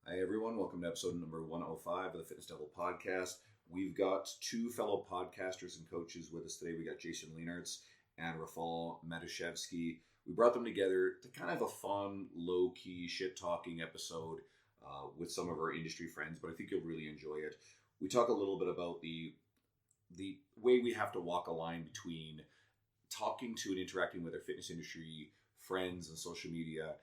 Hi everyone, welcome to episode number 105 of the Fitness Devil podcast. We've got two fellow podcasters and coaches with us today. We got Jason Leenaarts and Rafal Matuszewski. We brought them together to kind of a fun, low-key, shit-talking episode with some of our industry friends, but I think you'll really enjoy it. We talk a little bit about the way we have to walk a line between talking to and interacting with our fitness industry friends and social media,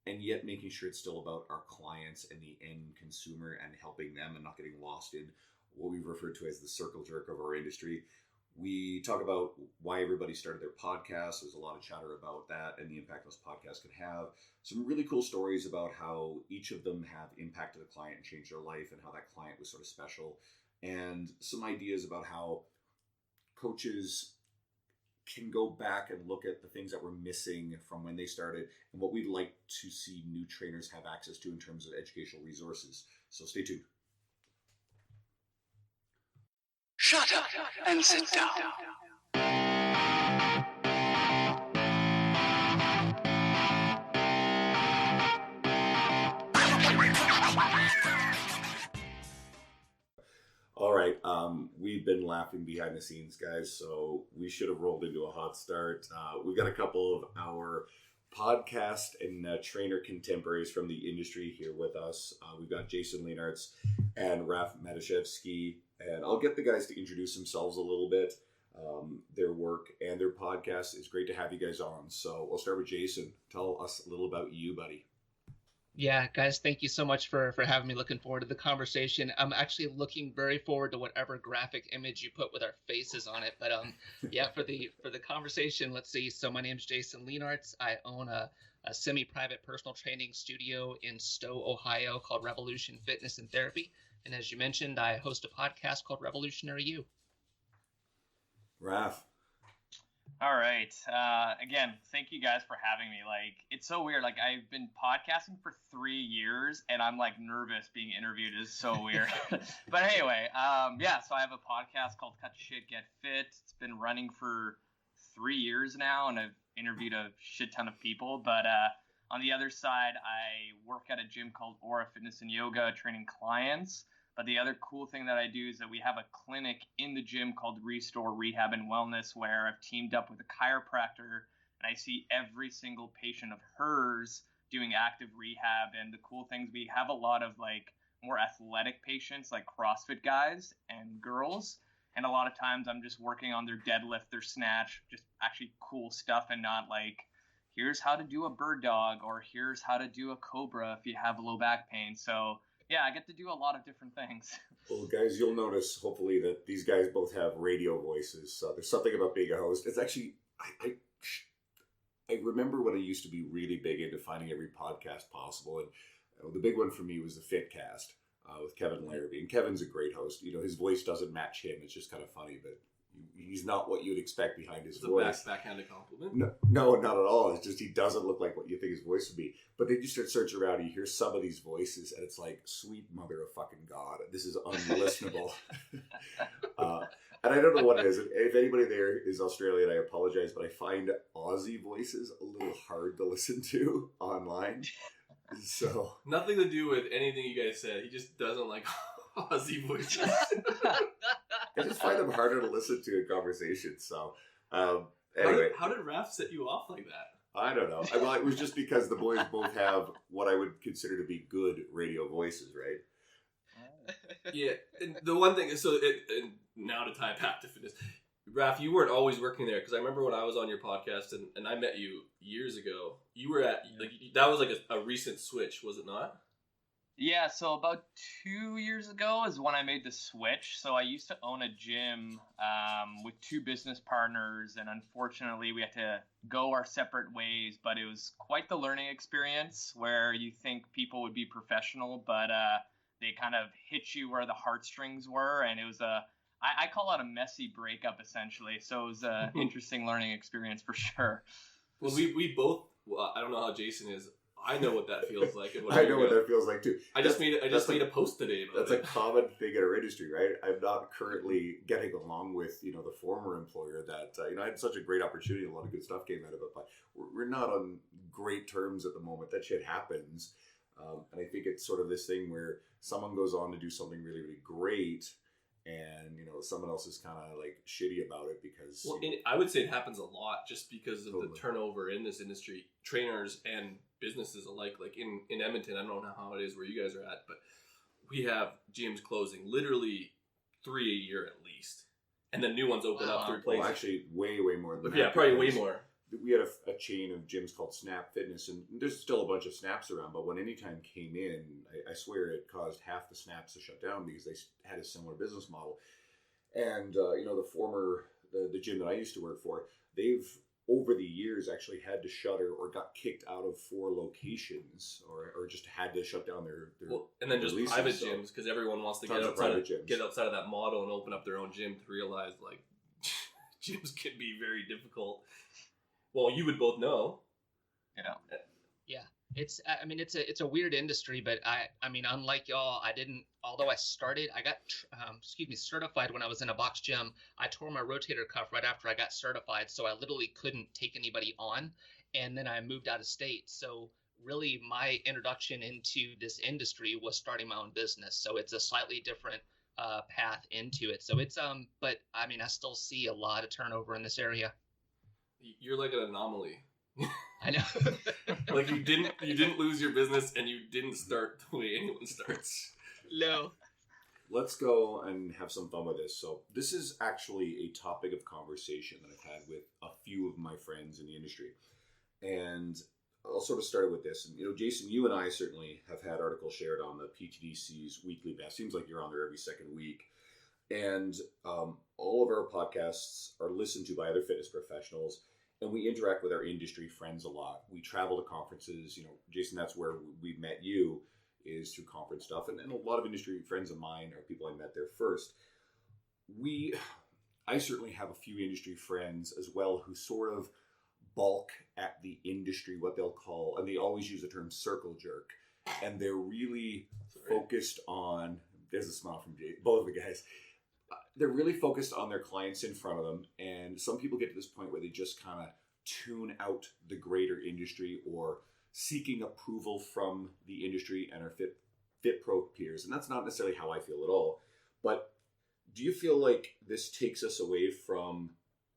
and yet making sure it's still about our clients and the end consumer and helping them and not getting lost in what we've referred to as the circle jerk of our industry. We talk about why everybody started their podcast. There's a lot of chatter about that and the impact those podcasts can have. Some really cool stories about how each of them have impacted a client and changed their life and how that client was sort of special. And some ideas about how coaches can go back and look at the things that were missing from when they started and what we'd like to see new trainers have access to in terms of educational resources. So stay tuned. Shut up and sit down. All right, we've been laughing behind the scenes, guys, so we should have rolled into a hot start. We've got a couple of our podcast and trainer contemporaries from the industry here with us. We've got Jason Leenaarts and Raf Matuszewski, and I'll get the guys to introduce themselves a little bit, their work and their podcast. It's great to have you guys on. So we'll start with Jason. Tell us a little about you, buddy. Yeah, guys, thank you so much for having me. Looking forward to the conversation. I'm actually looking very forward to whatever graphic image you put with our faces on it. But yeah, for the conversation, let's see. So my name's Jason Leenaarts. I own a semi-private personal training studio in Stowe, Ohio called Revolution Fitness and Therapy. And as you mentioned, I host a podcast called Revolutionary You. Raf. All right. Again, thank you guys for having me. Like, it's so weird. Like, I've been podcasting for 3 years, and I'm like nervous being interviewed. It's so weird. But anyway, yeah. So I have a podcast called Cut Shit, Get Fit. It's been running for 3 years now, and I've interviewed a shit ton of people. But on the other side, I work at a gym called Aura Fitness and Yoga, training clients. But the other cool thing that I do is that we have a clinic in the gym called Restore Rehab and Wellness, where I've teamed up with a chiropractor, and I see every single patient of hers doing active rehab. And the cool things, we have a lot of like more athletic patients, like CrossFit guys and girls. And a lot of times I'm just working on their deadlift, their snatch, just actually cool stuff, and not like, here's how to do a bird dog or here's how to do a cobra if you have low back pain. So yeah, I get to do a lot of different things. Well, guys, you'll notice, hopefully, that these guys both have radio voices. So there's something about being a host. It's actually, I remember when I used to be really big into finding every podcast possible. And the big one for me was the Fitcast with Kevin Larrabee. And Kevin's a great host. You know, his voice doesn't match him. It's just kind of funny, but he's not what you'd expect behind his voice. It's a backhanded compliment? No, not at all. It's just he doesn't look like what you think his voice would be. But then you start searching around and you hear some of these voices and it's like, sweet mother of fucking God, this is unlistenable. And I don't know what it is. If anybody there is Australian, I apologize, but I find Aussie voices a little hard to listen to online. So nothing to do with anything you guys said. He just doesn't like Aussie voices. I just find them harder to listen to in conversation. So, anyway. How did Raf set you off like that? I don't know. Well, it was just because the boys both have what I would consider to be good radio voices, right? Yeah. And the one thing is, and now to tie back to fitness, Raf, you weren't always working there, because I remember when I was on your podcast and I met you years ago, you were at, like, that was like a recent switch, was it not? Yeah, so about 2 years ago is when I made the switch. So I used to own a gym with two business partners, and unfortunately we had to go our separate ways. But it was quite the learning experience, where you think people would be professional, but they kind of hit you where the heartstrings were. And it was I call it a messy breakup, essentially. So it was an interesting learning experience for sure. Well, we both, well, I don't know how Jason is. I know what that feels like. And I know what that feels like too. I just made a post today about that's a common thing in our industry, right? I'm not currently getting along with, the former employer that, I had such a great opportunity. A lot of good stuff came out of it, but we're not on great terms at the moment. That shit happens. And I think it's sort of this thing where someone goes on to do something really, really great, and someone else is kind of like shitty about it because. Well, I would say it happens a lot just because of Totally. the turnover in this industry, trainers and businesses alike. Like in Edmonton, I don't know how it is where you guys are at, but we have gyms closing literally 3 a year at least, and then new ones open up to replace. Well, actually, way more than that. Yeah, probably way more. We had a chain of gyms called Snap Fitness, and there's still a bunch of Snaps around, but when Anytime came in, I swear it caused half the Snaps to shut down because they had a similar business model. And, the gym that I used to work for, they've, over the years, actually had to shutter or got kicked out of 4 locations or just had to shut down their and then just leases, private gyms because everyone wants to get outside of that model and open up their own gym to realize, like, gyms can be very difficult. Well, you would both know. Yeah. It's a weird industry, but I mean, unlike y'all, although I got certified when I was in a box gym. I tore my rotator cuff right after I got certified, so I literally couldn't take anybody on, and then I moved out of state. So really my introduction into this industry was starting my own business. So it's a slightly different path into it. So it's but I mean, I still see a lot of turnover in this area. You're like an anomaly. I know. Like you didn't lose your business and you didn't start the way anyone starts. No. Let's go and have some fun with this. So this is actually a topic of conversation that I've had with a few of my friends in the industry. And I'll sort of start with this. And, Jason, you and I certainly have had articles shared on the PTDC's weekly best. Seems like you're on there every second week. And all of our podcasts are listened to by other fitness professionals. And we interact with our industry friends a lot. We travel to conferences. Jason, that's where we met you, is through conference stuff. And a lot of industry friends of mine are people I met there first. I certainly have a few industry friends as well who sort of balk at the industry, what they'll call, and they always use the term circle jerk. And they're really focused on, there's a smile from both of the guys. They're really focused on their clients in front of them. And some people get to this point where they just kind of tune out the greater industry or seeking approval from the industry and our Fit Pro peers. And that's not necessarily how I feel at all. But do you feel like this takes us away from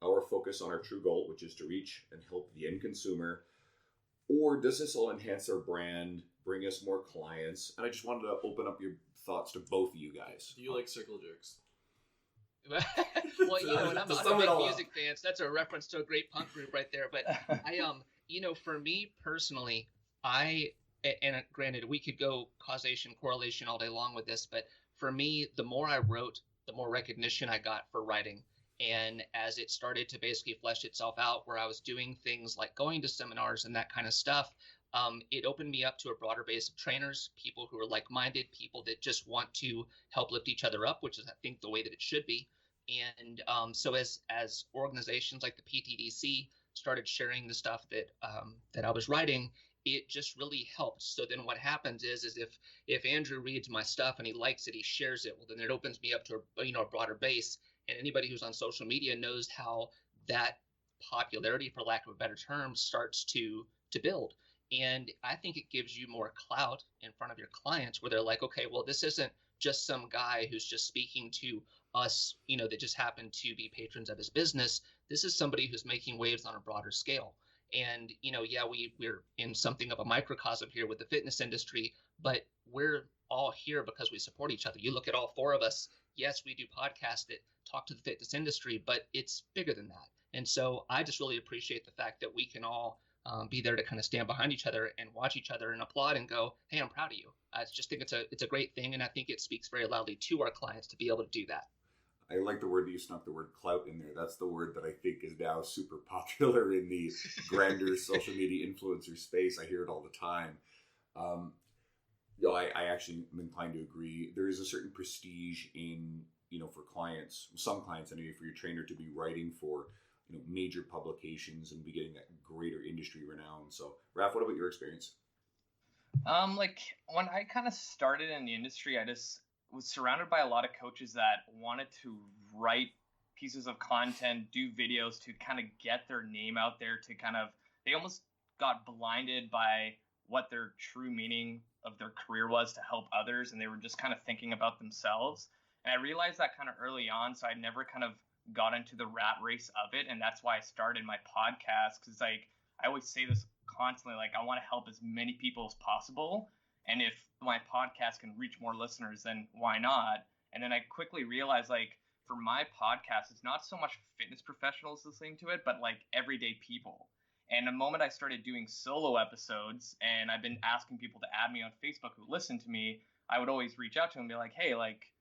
our focus on our true goal, which is to reach and help the end consumer? Or does this all enhance our brand, bring us more clients? And I just wanted to open up your thoughts to both of you guys. Do you like circle jerks? Well, and I'm a big music fan, so that's a reference to a great punk group right there. But for me personally, and granted, we could go causation, correlation all day long with this, but for me, the more I wrote, the more recognition I got for writing. And as it started to basically flesh itself out, where I was doing things like going to seminars and that kind of stuff, it opened me up to a broader base of trainers, people who are like-minded, people that just want to help lift each other up, which is, I think, the way that it should be. And so as organizations like the PTDC started sharing the stuff that I was writing, it just really helped. So then what happens is if Andrew reads my stuff and he likes it, he shares it, well, then it opens me up to a broader base. And anybody who's on social media knows how that popularity, for lack of a better term, starts to build. And I think it gives you more clout in front of your clients where they're like, okay, well, this isn't just some guy who's just speaking to us, that just happen to be patrons of his business. This is somebody who's making waves on a broader scale. And, we're in something of a microcosm here with the fitness industry, but we're all here because we support each other. You look at all 4 of us. Yes, we do podcasts that talk to the fitness industry, but it's bigger than that. And so I just really appreciate the fact that we can all be there to kind of stand behind each other and watch each other and applaud and go, hey, I'm proud of you. I just think it's a great thing. And I think it speaks very loudly to our clients to be able to do that. I like the word that you snuck the word clout in there. That's the word that I think is now super popular in the grander social media influencer space. I hear it all the time. I actually am inclined to agree. There is a certain prestige in, for clients, some clients anyway, for your trainer to be writing for, major publications and be getting that greater industry renown. So, Raf, what about your experience? Like when I kind of started in the industry, I just was surrounded by a lot of coaches that wanted to write pieces of content, do videos to kind of get their name out there, they almost got blinded by what their true meaning of their career was to help others, and they were just kind of thinking about themselves. And I realized that kind of early on, so I never kind of got into the rat race of it, and that's why I started my podcast, because like I always say this constantly, like I want to help as many people as possible, and if my podcast can reach more listeners, then why not? And then I quickly realized, like, for my podcast, it's not so much fitness professionals listening to it, but like everyday people. And the moment I started doing solo episodes, and I've been asking people to add me on Facebook who listen to me, I would always reach out to them and be like, hey, like,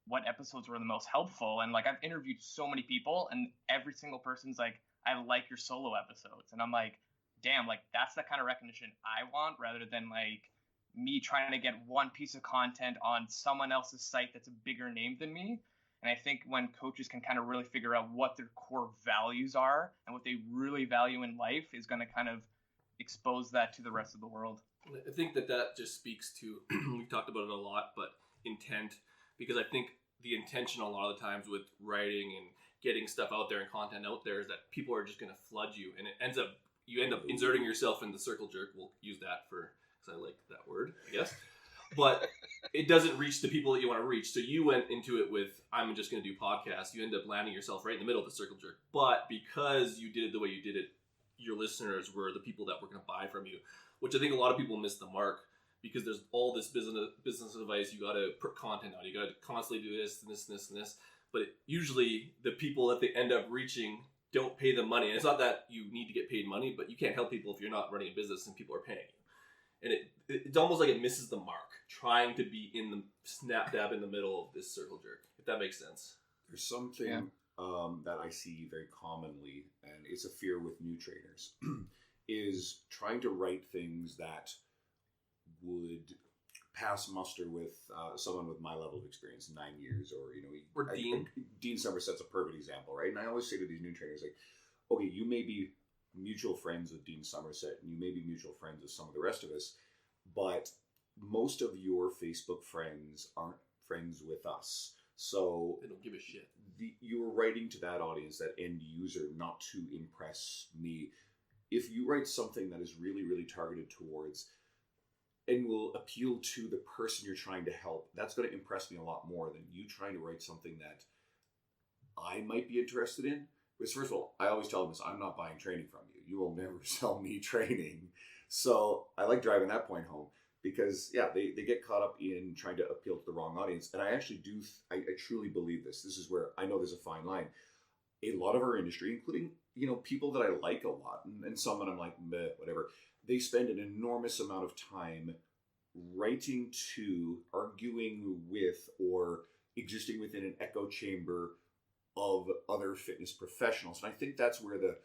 what episodes were the most helpful? And like, I've interviewed so many people, and every single person's like, I like your solo episodes. And I'm like, damn, like, that's the kind of recognition I want, rather than like me trying to get one piece of content on someone else's site that's a bigger name than me. And I think when coaches can kind of really figure out what their core values are and what they really value in life, is going to kind of expose that to the rest of the world. I think that just speaks to, we've talked about it a lot, but intent, because I think the intention a lot of the times with writing and getting stuff out there and content out there is that people are just going to flood you, and you end up inserting yourself in the circle jerk. We'll use that because I like that word, I guess. But it doesn't reach the people that you want to reach. So you went into it with, I'm just going to do podcasts. You end up landing yourself right in the middle of the circle jerk. But because you did it the way you did it, your listeners were the people that were going to buy from you, which I think a lot of people miss the mark, because there's all this business advice. You got to put content out. You got to constantly do this and this and this and this. But usually the people that they end up reaching don't pay the money. And it's not that you need to get paid money, but you can't help people if you're not running a business and people are paying you. And it's almost like it misses the mark, trying to be in the snap dab in the middle of this circle jerk, if that makes sense. There's something that I see very commonly, and it's a fear with new trainers, is trying to write things that would pass muster with someone with my level of experience, 9 years, or Dean. Dean Somerset's a perfect example, right? And I always say to these new trainers, like, okay, you may be mutual friends with Dean Somerset, and you may be mutual friends with some of the rest of us, but most of your Facebook friends aren't friends with us. So They don't give a shit. You're writing to that audience, that end user, not to impress me. If you write something that is really, really targeted towards and will appeal to the person you're trying to help, that's going to impress me a lot more than you trying to write something that I might be interested in. Because first of all, I always tell them this, I'm not buying training from you. You will never sell me training. So I like driving that point home, because they get caught up in trying to appeal to the wrong audience. And I actually I truly believe this. This is where I know there's a fine line. A lot of our industry, including, people that I like a lot, and some that I'm like, meh, whatever, they spend an enormous amount of time writing to, arguing with, or existing within an echo chamber of other fitness professionals. And I think that's where the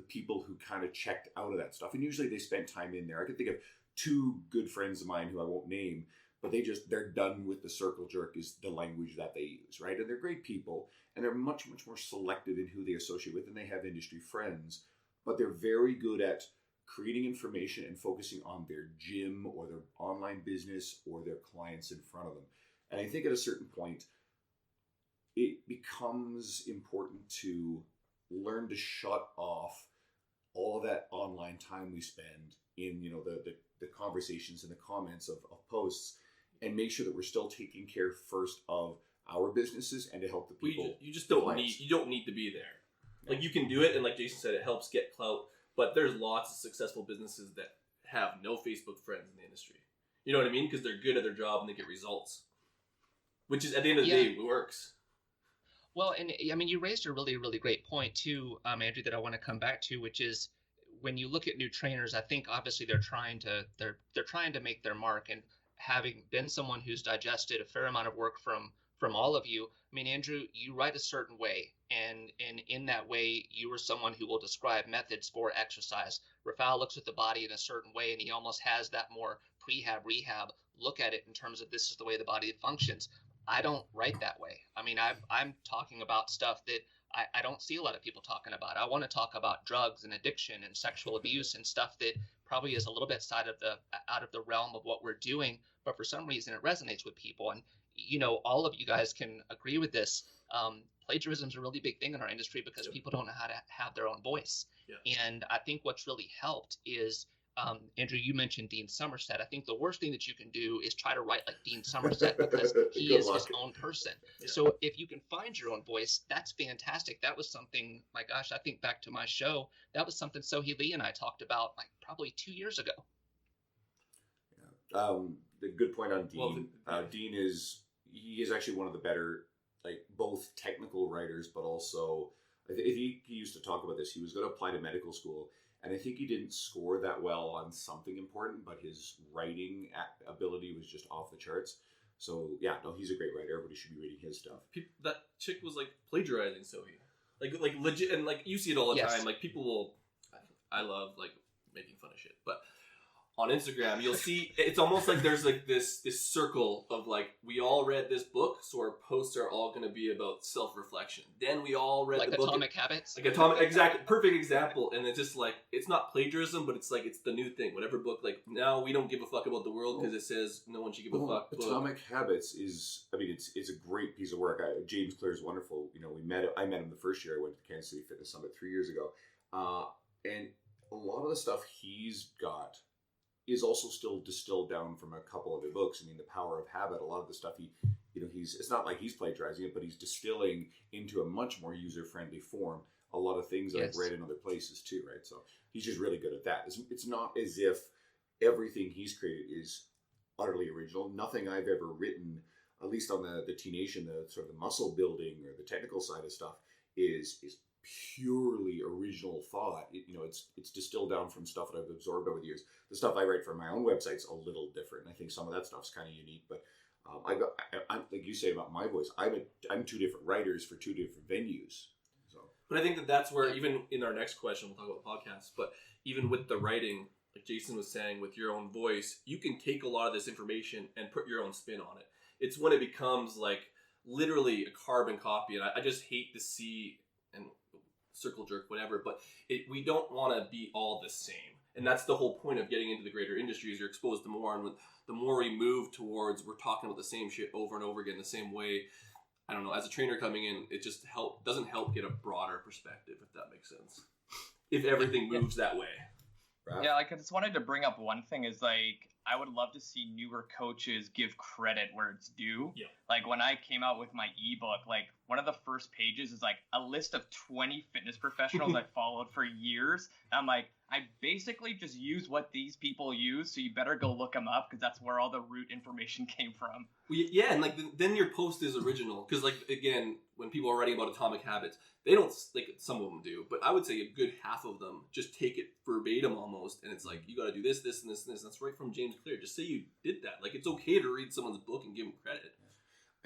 people who kind of checked out of that stuff, and usually they spent time in there. I can think of two good friends of mine who I won't name, but they're done with the circle jerk is the language that they use, right? And they're great people, and they're much, much more selective in who they associate with, and they have industry friends, but they're very good at creating information and focusing on their gym or their online business or their clients in front of them. And I think at a certain point, it becomes important to learn to shut off all of that online time we spend in, the conversations and the comments of posts, and make sure that we're still taking care first of our businesses and to help the people. You just don't need to be there. Like, you can do it, and like Jason said, it helps get clout, but there's lots of successful businesses that have no Facebook friends in the industry. You know what I mean? Because they're good at their job and they get results, which is, at the end of the day, works. Well, and I mean, you raised a really, really great point too, Andrew, that I want to come back to, which is when you look at new trainers, I think obviously they're trying to make their mark, and having been someone who's digested a fair amount of work from all of you. I mean, Andrew, you write a certain way, and in that way, you are someone who will describe methods for exercise. Rafal looks at the body in a certain way, and he almost has that more rehab look at it in terms of this is the way the body functions. I don't write that way. I mean, I'm talking about stuff that I don't see a lot of people talking about. I want to talk about drugs and addiction and sexual abuse and stuff that probably is a little bit out of the realm of what we're doing, but for some reason it resonates with people. And all of you guys can agree with this. Plagiarism is a really big thing in our industry because people don't know how to have their own voice. Yeah. And I think what's really helped is Andrew, you mentioned Dean Somerset. I think the worst thing that you can do is try to write like Dean Somerset because he Good is luck. his own person. Yeah. So if you can find your own voice, that's fantastic. That was something, my gosh, I think back to my show, that was something Sohee Lee and I talked about like probably 2 years ago. The good point on Dean. Well, Dean he is actually one of the better, like both technical writers, but also he used to talk about this. He was going to apply to medical school, and I think he didn't score that well on something important, but his writing ability was just off the charts. So yeah, no, he's a great writer. Everybody should be reading his stuff. That chick was like plagiarizing Sohee, like legit, and like you see it all the time. Like people will, I love like making fun of shit, but on Instagram you'll see it's almost like there's like this circle of like we all read this book, so our posts are all going to be about self-reflection. Then we all read like the book, Atomic Habits, like Atomic, exactly, perfect example. And it's just like it's not plagiarism, but it's like it's the new thing. Whatever book, like now we don't give a fuck about the world because it says no one should give a fuck. Atomic Habits is, I mean, it's a great piece of work. James Clear is wonderful. You know, I met him the first year I went to Kansas City Fitness Summit 3 years ago, and a lot of the stuff he's got is also still distilled down from a couple other books. I mean, The Power of Habit, a lot of the stuff it's not like he's plagiarizing it, but he's distilling into a much more user-friendly form a lot of things that I've read in other places too, right? So he's just really good at that. It's not as if everything he's created is utterly original. Nothing I've ever written, at least on the T-Nation, the sort of the muscle building or the technical side of stuff, is purely original thought. It's distilled down from stuff that I've absorbed over the years. The stuff I write for my own website's a little different. I think some of that stuff's kind of unique, but I'm like you say about my voice, I'm two different writers for two different venues. So, but I think that's where even in our next question we'll talk about podcasts, but even with the writing, like Jason was saying, with your own voice, you can take a lot of this information and put your own spin on it. It's when it becomes like literally a carbon copy, and I just hate to see, and circle jerk, whatever, but we don't want to be all the same. And that's the whole point of getting into the greater industries. You're exposed to more, and the more we move towards, we're talking about the same shit over and over again, the same way. I don't know, as a trainer coming in, it just doesn't help get a broader perspective, if that makes sense. If everything moves that way. Right? Yeah, like I just wanted to bring up one thing is like I would love to see newer coaches give credit where it's due. Yeah. Like when I came out with my ebook, like one of the first pages is like a list of 20 fitness professionals I followed for years. And I'm like, I basically just use what these people use, so you better go look them up because that's where all the root information came from. Well, yeah, and like then your post is original because like again, when people are writing about Atomic Habits, they don't, like some of them do, but I would say a good half of them just take it verbatim almost, and it's like you got to do this, this, and this, and this. That's right from James Clear. Just say you did that. Like it's okay to read someone's book and give them credit.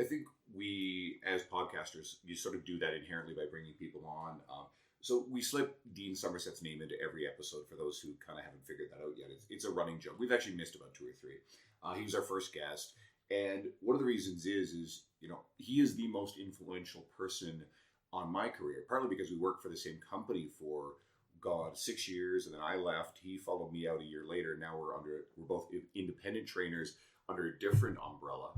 I think we, as podcasters, you sort of do that inherently by bringing people on. So we slip Dean Somerset's name into every episode for those who kind of haven't figured that out yet. It's a running joke. We've actually missed about 2 or 3. He was our first guest. And one of the reasons is, he is the most influential person on my career, partly because we worked for the same company for, 6 years. And then I left. He followed me out a year later. Now we're both independent trainers under a different umbrella.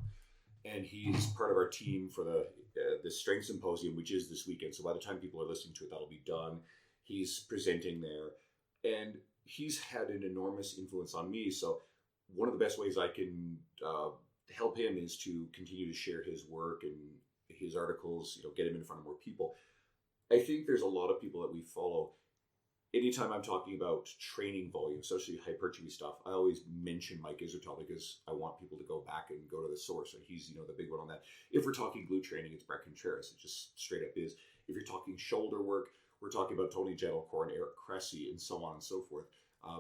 And he's part of our team for the Strength Symposium, which is this weekend. So by the time people are listening to it, that'll be done. He's presenting there. And he's had an enormous influence on me. So one of the best ways I can help him is to continue to share his work and his articles, get him in front of more people. I think there's a lot of people that we follow. Anytime I'm talking about training volume, especially hypertrophy stuff, I always mention Mike Isertal because I want people to go back and go to the source. And he's, the big one on that. If we're talking glute training, it's Brett Contreras. It just straight up is. If you're talking shoulder work, we're talking about Tony Gentilcore and Eric Cressy and so on and so forth.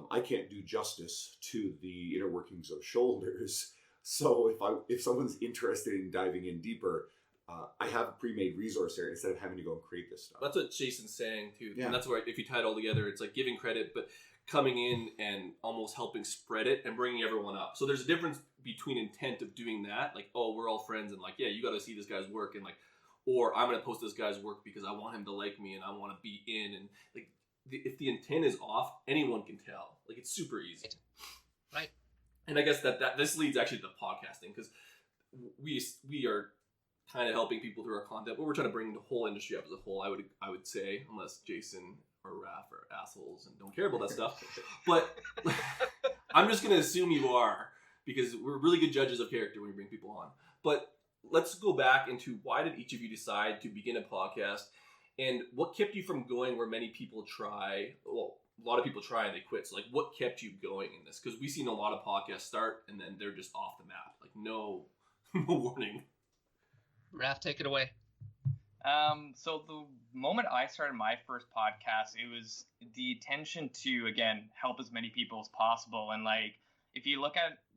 I can't do justice to the inner workings of shoulders. So if someone's interested in diving in deeper, I have a pre-made resource there instead of having to go and create this stuff. That's what Jason's saying too. Yeah. And that's where if you tie it all together, it's like giving credit, but coming in and almost helping spread it and bringing everyone up. So there's a difference between intent of doing that, like, oh, we're all friends and like, yeah, you got to see this guy's work, and like, or I'm going to post this guy's work because I want him to like me and I want to be in, and like, if the intent is off, anyone can tell. Like, it's super easy. Right. And I guess that this leads actually to podcasting, because we are kind of helping people through our content, but we're trying to bring the whole industry up as a whole. I would say, unless Jason or Raf are assholes and don't care about that stuff. But I'm just going to assume you are, because we're really good judges of character when we bring people on. But let's go back into why did each of you decide to begin a podcast, and what kept you from going where many people try? Well, a lot of people try and they quit. So, like, what kept you going in this? Because we've seen a lot of podcasts start and then they're just off the map. Like, no warning. Raf, take it away. So the moment I started my first podcast, it was the intention to, again, help as many people as possible. And like, if you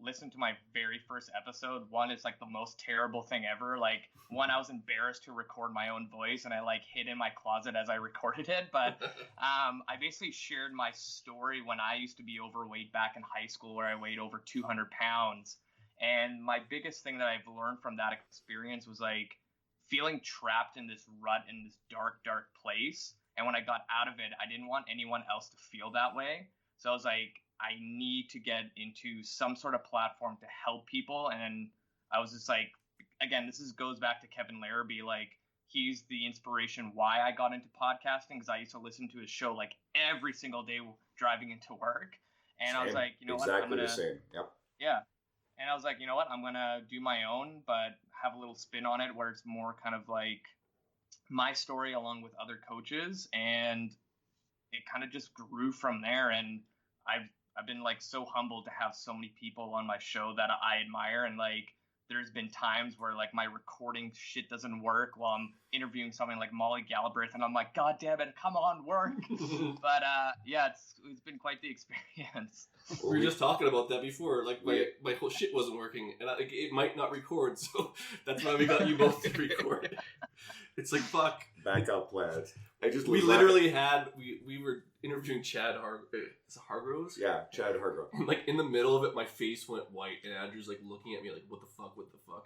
listen to my very first episode, one is like the most terrible thing ever. Like, one, I was embarrassed to record my own voice and I like hid in my closet as I recorded it. But I basically shared my story when I used to be overweight back in high school, where I weighed over 200 pounds. And my biggest thing that I've learned from that experience was like feeling trapped in this rut, in this dark place. And when I got out of it, I didn't want anyone else to feel that way. So I was like, I need to get into some sort of platform to help people. And I was just like, again, goes back to Kevin Larrabee. Like, he's the inspiration why I got into podcasting, because I used to listen to his show like every single day driving into work. And Same. I was like, you know exactly what? I'm gonna, the same. Yep. Yeah. And I was like, you know what? I'm going to do my own, but have a little spin on it where it's more kind of like my story along with other coaches. And it kind of just grew from there. And I've been like so humbled to have so many people on my show that I admire. And like, there's been times where like my recording shit doesn't work while I'm interviewing someone like Molly Galbraith, and I'm like, God damn it, come on, work. But yeah, it's been quite the experience. We were just talking about that before. Like, my whole shit wasn't working, and it might not record, so that's why we got you both to record. It's like, fuck. Backup plan. We literally had, we were interviewing Chad Hargroves? Yeah, Chad Hargrove. Like, in the middle of it, my face went white, and Andrew's like looking at me like, what the fuck?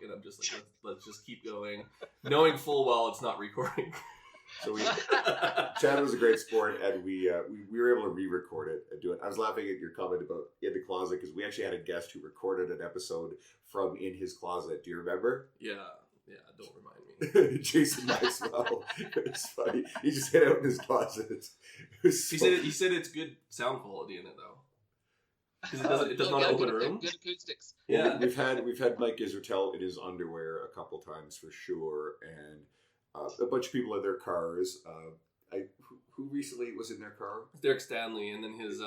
And I'm just like, let's just keep going, knowing full well it's not recording. So Chad was a great sport, and we were able to re-record it and do it. I was laughing at your comment about in the closet, because we actually had a guest who recorded an episode from in his closet. Do you remember? Yeah, don't remind me. Jason Maxwell. It's funny. He just hid out in his closet. He said it's good sound quality in it though. Because it does not open a room. Good acoustics. Yeah, we've had Mike Israetel in his underwear a couple times for sure, and a bunch of people in their cars. Who recently was in their car? Derek Stanley, and then his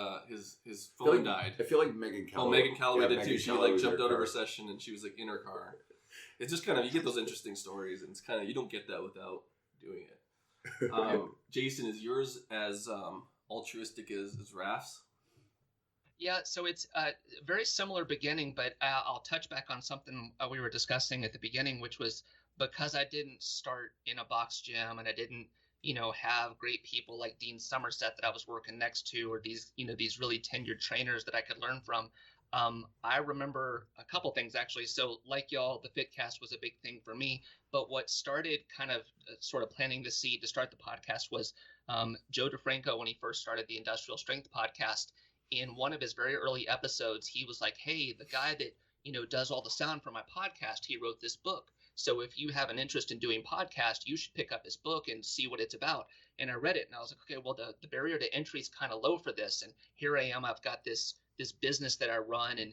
phone died. I feel like Megan Calloway. Oh, Megan Calloway did too. She jumped out of her car. session, and she was like in her car. It's just kind of, you get those interesting stories, and it's kind of, you don't get that without doing it. Jason, is yours as altruistic as Raf's? Yeah, so it's a very similar beginning, but I'll touch back on something we were discussing at the beginning, which was because I didn't start in a box gym and I didn't, have great people like Dean Somerset that I was working next to, or these really tenured trainers that I could learn from. I remember a couple things actually. So like y'all, the FitCast was a big thing for me, but what started kind of sort of planting the seed to start the podcast was Joe DeFranco, when he first started the Industrial Strength podcast. In one of his very early episodes, he was like, hey, the guy that, does all the sound for my podcast, he wrote this book. So if you have an interest in doing podcast, you should pick up his book and see what it's about. And I read it and I was like, okay, well, the barrier to entry is kind of low for this. And here I am, I've got this business that I run. And,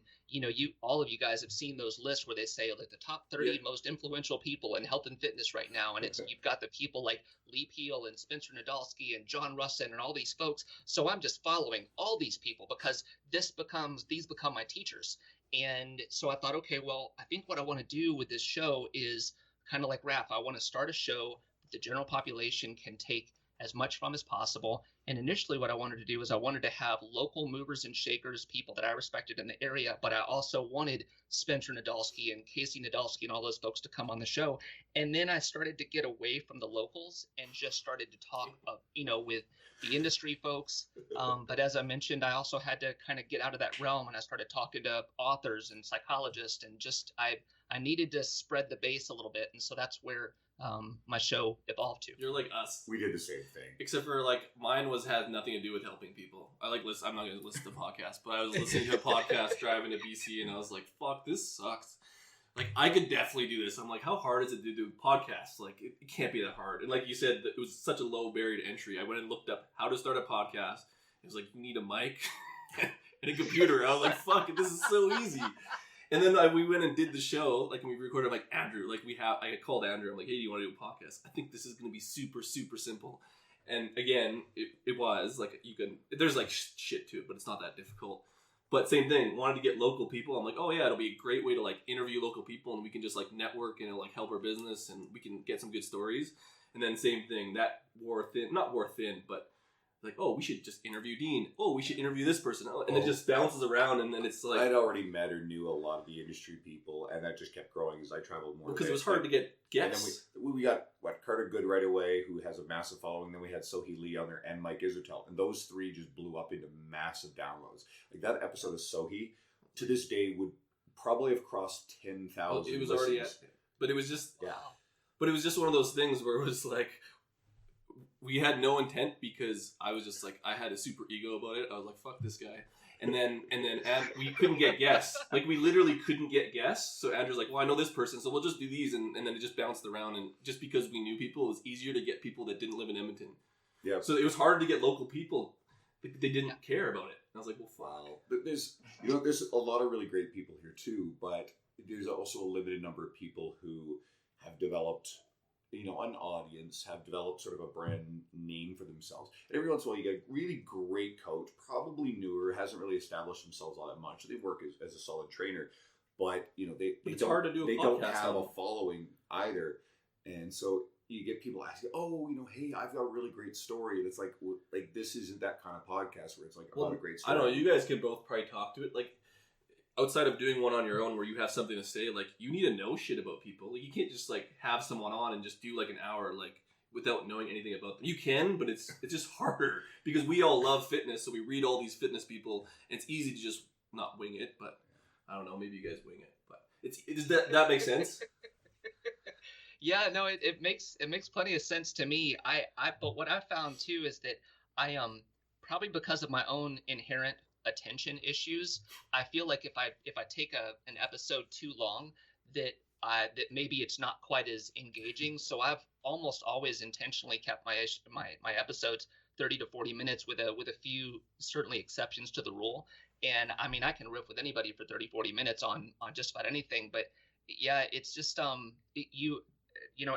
all of you guys have seen those lists where they say like the top 30 most influential people in health and fitness right now. And you've got the people like Lee Peel and Spencer Nadolsky and John Russin and all these folks. So I'm just following all these people because these become my teachers. And so I thought, okay, well, I think what I want to do with this show is kind of like Raf. I want to start a show that the general population can take as much from as possible. And initially what I wanted to do is I wanted to have local movers and shakers, people that I respected in the area, but I also wanted Spencer Nadolsky and Casey Nadolsky and all those folks to come on the show. And then I started to get away from the locals and just started to talk, with the industry folks. But as I mentioned, I also had to kind of get out of that realm, and I started talking to authors and psychologists, and just I needed to spread the base a little bit. And so that's where my show evolved to. You're like us. We did the same thing. Except for mine had nothing to do with helping people. I'm not going to listen to podcasts, but I was listening to a podcast driving to BC, and I was like, fuck, this sucks. like, I could definitely do this. I'm like, how hard is it to do podcasts? Like, it can't be that hard. And like you said, it was such a low barrier to entry. I went and looked up how to start a podcast. It was like, you need a mic and a computer. I was like, fuck, this is so easy. And then we went and did the show, like, and we recorded, like, Andrew, like, I called Andrew. I'm like, hey, do you want to do a podcast? I think this is going to be super, super simple. And again, it was, like, there's, like, shit to it, but it's not that difficult. But same thing, wanted to get local people. I'm like, oh yeah, it'll be a great way to like interview local people, and we can just like network and like help our business, and we can get some good stories. And then same thing, that not wore thin, but like, oh, we should just interview Dean. Oh, we should interview this person. And it just bounces around, and then it's like, I'd already met or knew a lot of the industry people, and that just kept growing as I traveled more. Because it was hard to get guests. And then we got Carter Good right away, who has a massive following. Then we had Sohee Lee on there and Mike Isertel, and those three just blew up into massive downloads. Like that episode of Sohee, to this day, would probably have crossed 10,000. It was already at, but it was just But it was just one of those things where it was like, we had no intent, because I was just like, I had a super ego about it. I was like, fuck this guy. And then we couldn't get guests. Like, we literally couldn't get guests. So Andrew's like, well, I know this person, so we'll just do these. And then it just bounced around. And just because we knew people, it was easier to get people that didn't live in Edmonton. Yeah. So it was hard to get local people. They didn't care about it. And I was like, well, fuck. But there's a lot of really great people here too, but there's also a limited number of people who have developed, an audience, have developed sort of a brand name for themselves. And every once in a while, you get a really great coach, probably newer, hasn't really established themselves all that much. They work as a solid trainer, but it's hard to do. They don't have a following either, and so you get people asking, "Oh, hey, I've got a really great story," and it's like this isn't that kind of podcast where it's like about a great story. I don't know. You guys can both probably talk to it, like. Outside of doing one on your own where you have something to say, like, you need to know shit about people. Like, you can't just, like, have someone on and just do, like, an hour, like, without knowing anything about them. You can, but it's just harder because we all love fitness, so we read all these fitness people, and it's easy to just not wing it, but I don't know, maybe you guys wing it, but does that make sense? Yeah, no, it makes plenty of sense to me. But what I found, too, is that I probably because of my own inherent attention issues, I feel like if I take an episode too long, that maybe it's not quite as engaging. So I've almost always intentionally kept my episodes 30 to 40 minutes with a few certainly exceptions to the rule. And I mean, I can riff with anybody for 30, 40 minutes on just about anything. But yeah, it's just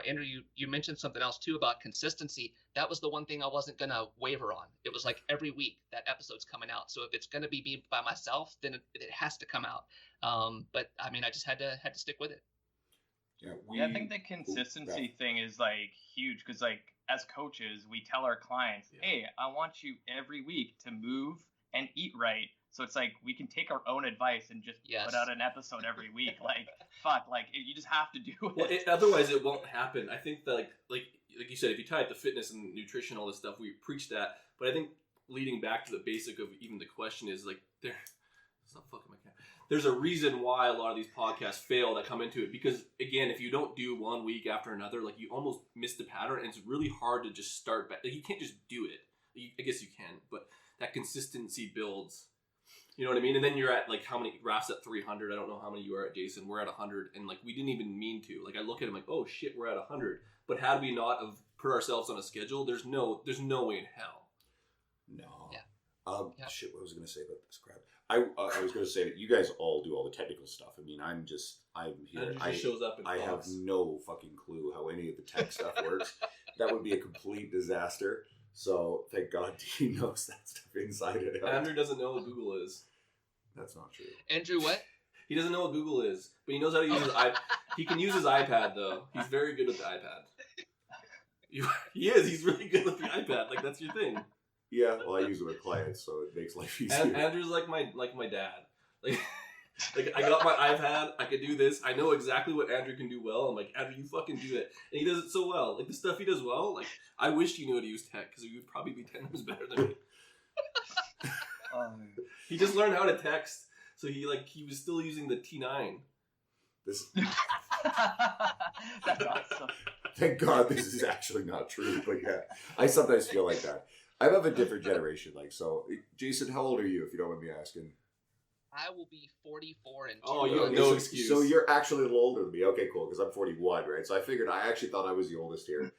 Andrew, you mentioned something else too about consistency. That was the one thing I wasn't going to waver on. It was like every week that episode's coming out. So if it's going to be me by myself, then it has to come out. But I mean, I just had to stick with it. Yeah, I think the consistency thing is like huge because like as coaches, we tell our clients, hey, I want you every week to move and eat right. So it's like we can take our own advice and just put out an episode every week. Like, fuck, like you just have to do it. Well, otherwise it won't happen. I think that like you said, if you tie it to fitness and nutrition, all this stuff, we preach that. But I think leading back to the basic of even the question is like stop fucking my cat. There's a reason why a lot of these podcasts fail that come into it. Because again, if you don't do 1 week after another, like you almost miss the pattern, and it's really hard to just start back. Like, you can't just do it. I guess you can, but that consistency builds. You know what I mean? And then you're at like how many? Raf's at 300. I don't know how many you are at, Jason. We're at 100, and like we didn't even mean to. Like I look at him like, oh shit, we're at 100. But had we not have put ourselves on a schedule, there's no way in hell. No. Yeah. Shit. What was I going to say about this crap? I was going to say that you guys all do all the technical stuff. I mean, I'm here. I shows up. I have no fucking clue how any of the tech stuff works. That would be a complete disaster. So thank God Dean knows that stuff inside and out. Andrew doesn't know what Google is. That's not true. Andrew, what? He doesn't know what Google is, but he knows how to use his iPad. He can use his iPad though. He's very good with the iPad. He is. He's really good with the iPad. Like that's your thing. Yeah. Well, I use it with clients, so it makes life easier. And Andrew's like my dad. Like I got my iPad. I can do this. I know exactly what Andrew can do well. I'm like, Andrew, you fucking do it, and he does it so well. Like the stuff he does well. Like I wish he knew how to use tech because he would probably be 10 times better than me. He just learned how to text, so he was still using the T9. This. That's awesome. Thank God this is actually not true, but yeah, I sometimes feel like that. I'm of a different generation, so. Jason, how old are you, if you don't mind me asking? I will be 44 in 2 Oh, you have months. no excuse. So you're actually a little older than me. Okay, cool, because I'm 41, right? So I actually thought I was the oldest here.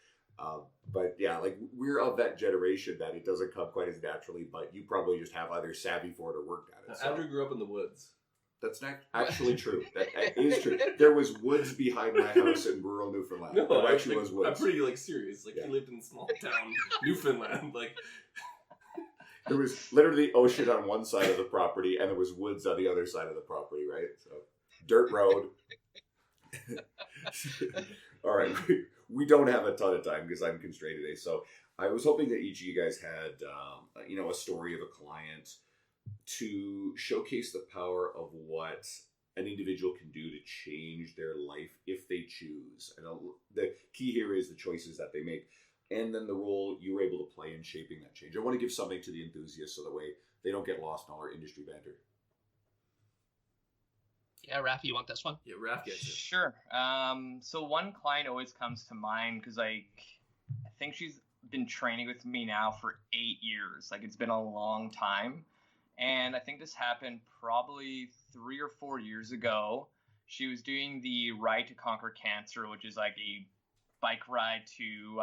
But yeah, like we're of that generation that it doesn't come quite as naturally, but you probably just have either savvy for it or worked at it. So. Andrew grew up in the woods. That's not actually true. That is true. There was woods behind my house in rural Newfoundland. No, there actually was woods. I'm pretty serious. Like he lived in small town Newfoundland. Like there was literally ocean on one side of the property, and there was woods on the other side of the property. Right, so dirt road. All right, we don't have a ton of time because I'm constrained today. So I was hoping that each of you guys had, a story of a client to showcase the power of what an individual can do to change their life if they choose. And the key here is the choices that they make, and then the role you were able to play in shaping that change. I want to give something to the enthusiasts so that way they don't get lost in all our industry banter. Yeah, Rafi, you want this one? Yeah, Raf gets it. Sure. So one client always comes to mind because I think she's been training with me now for 8 years. Like it's been a long time. And I think this happened probably 3 or 4 years ago. She was doing the Ride to Conquer Cancer, which is like a bike ride to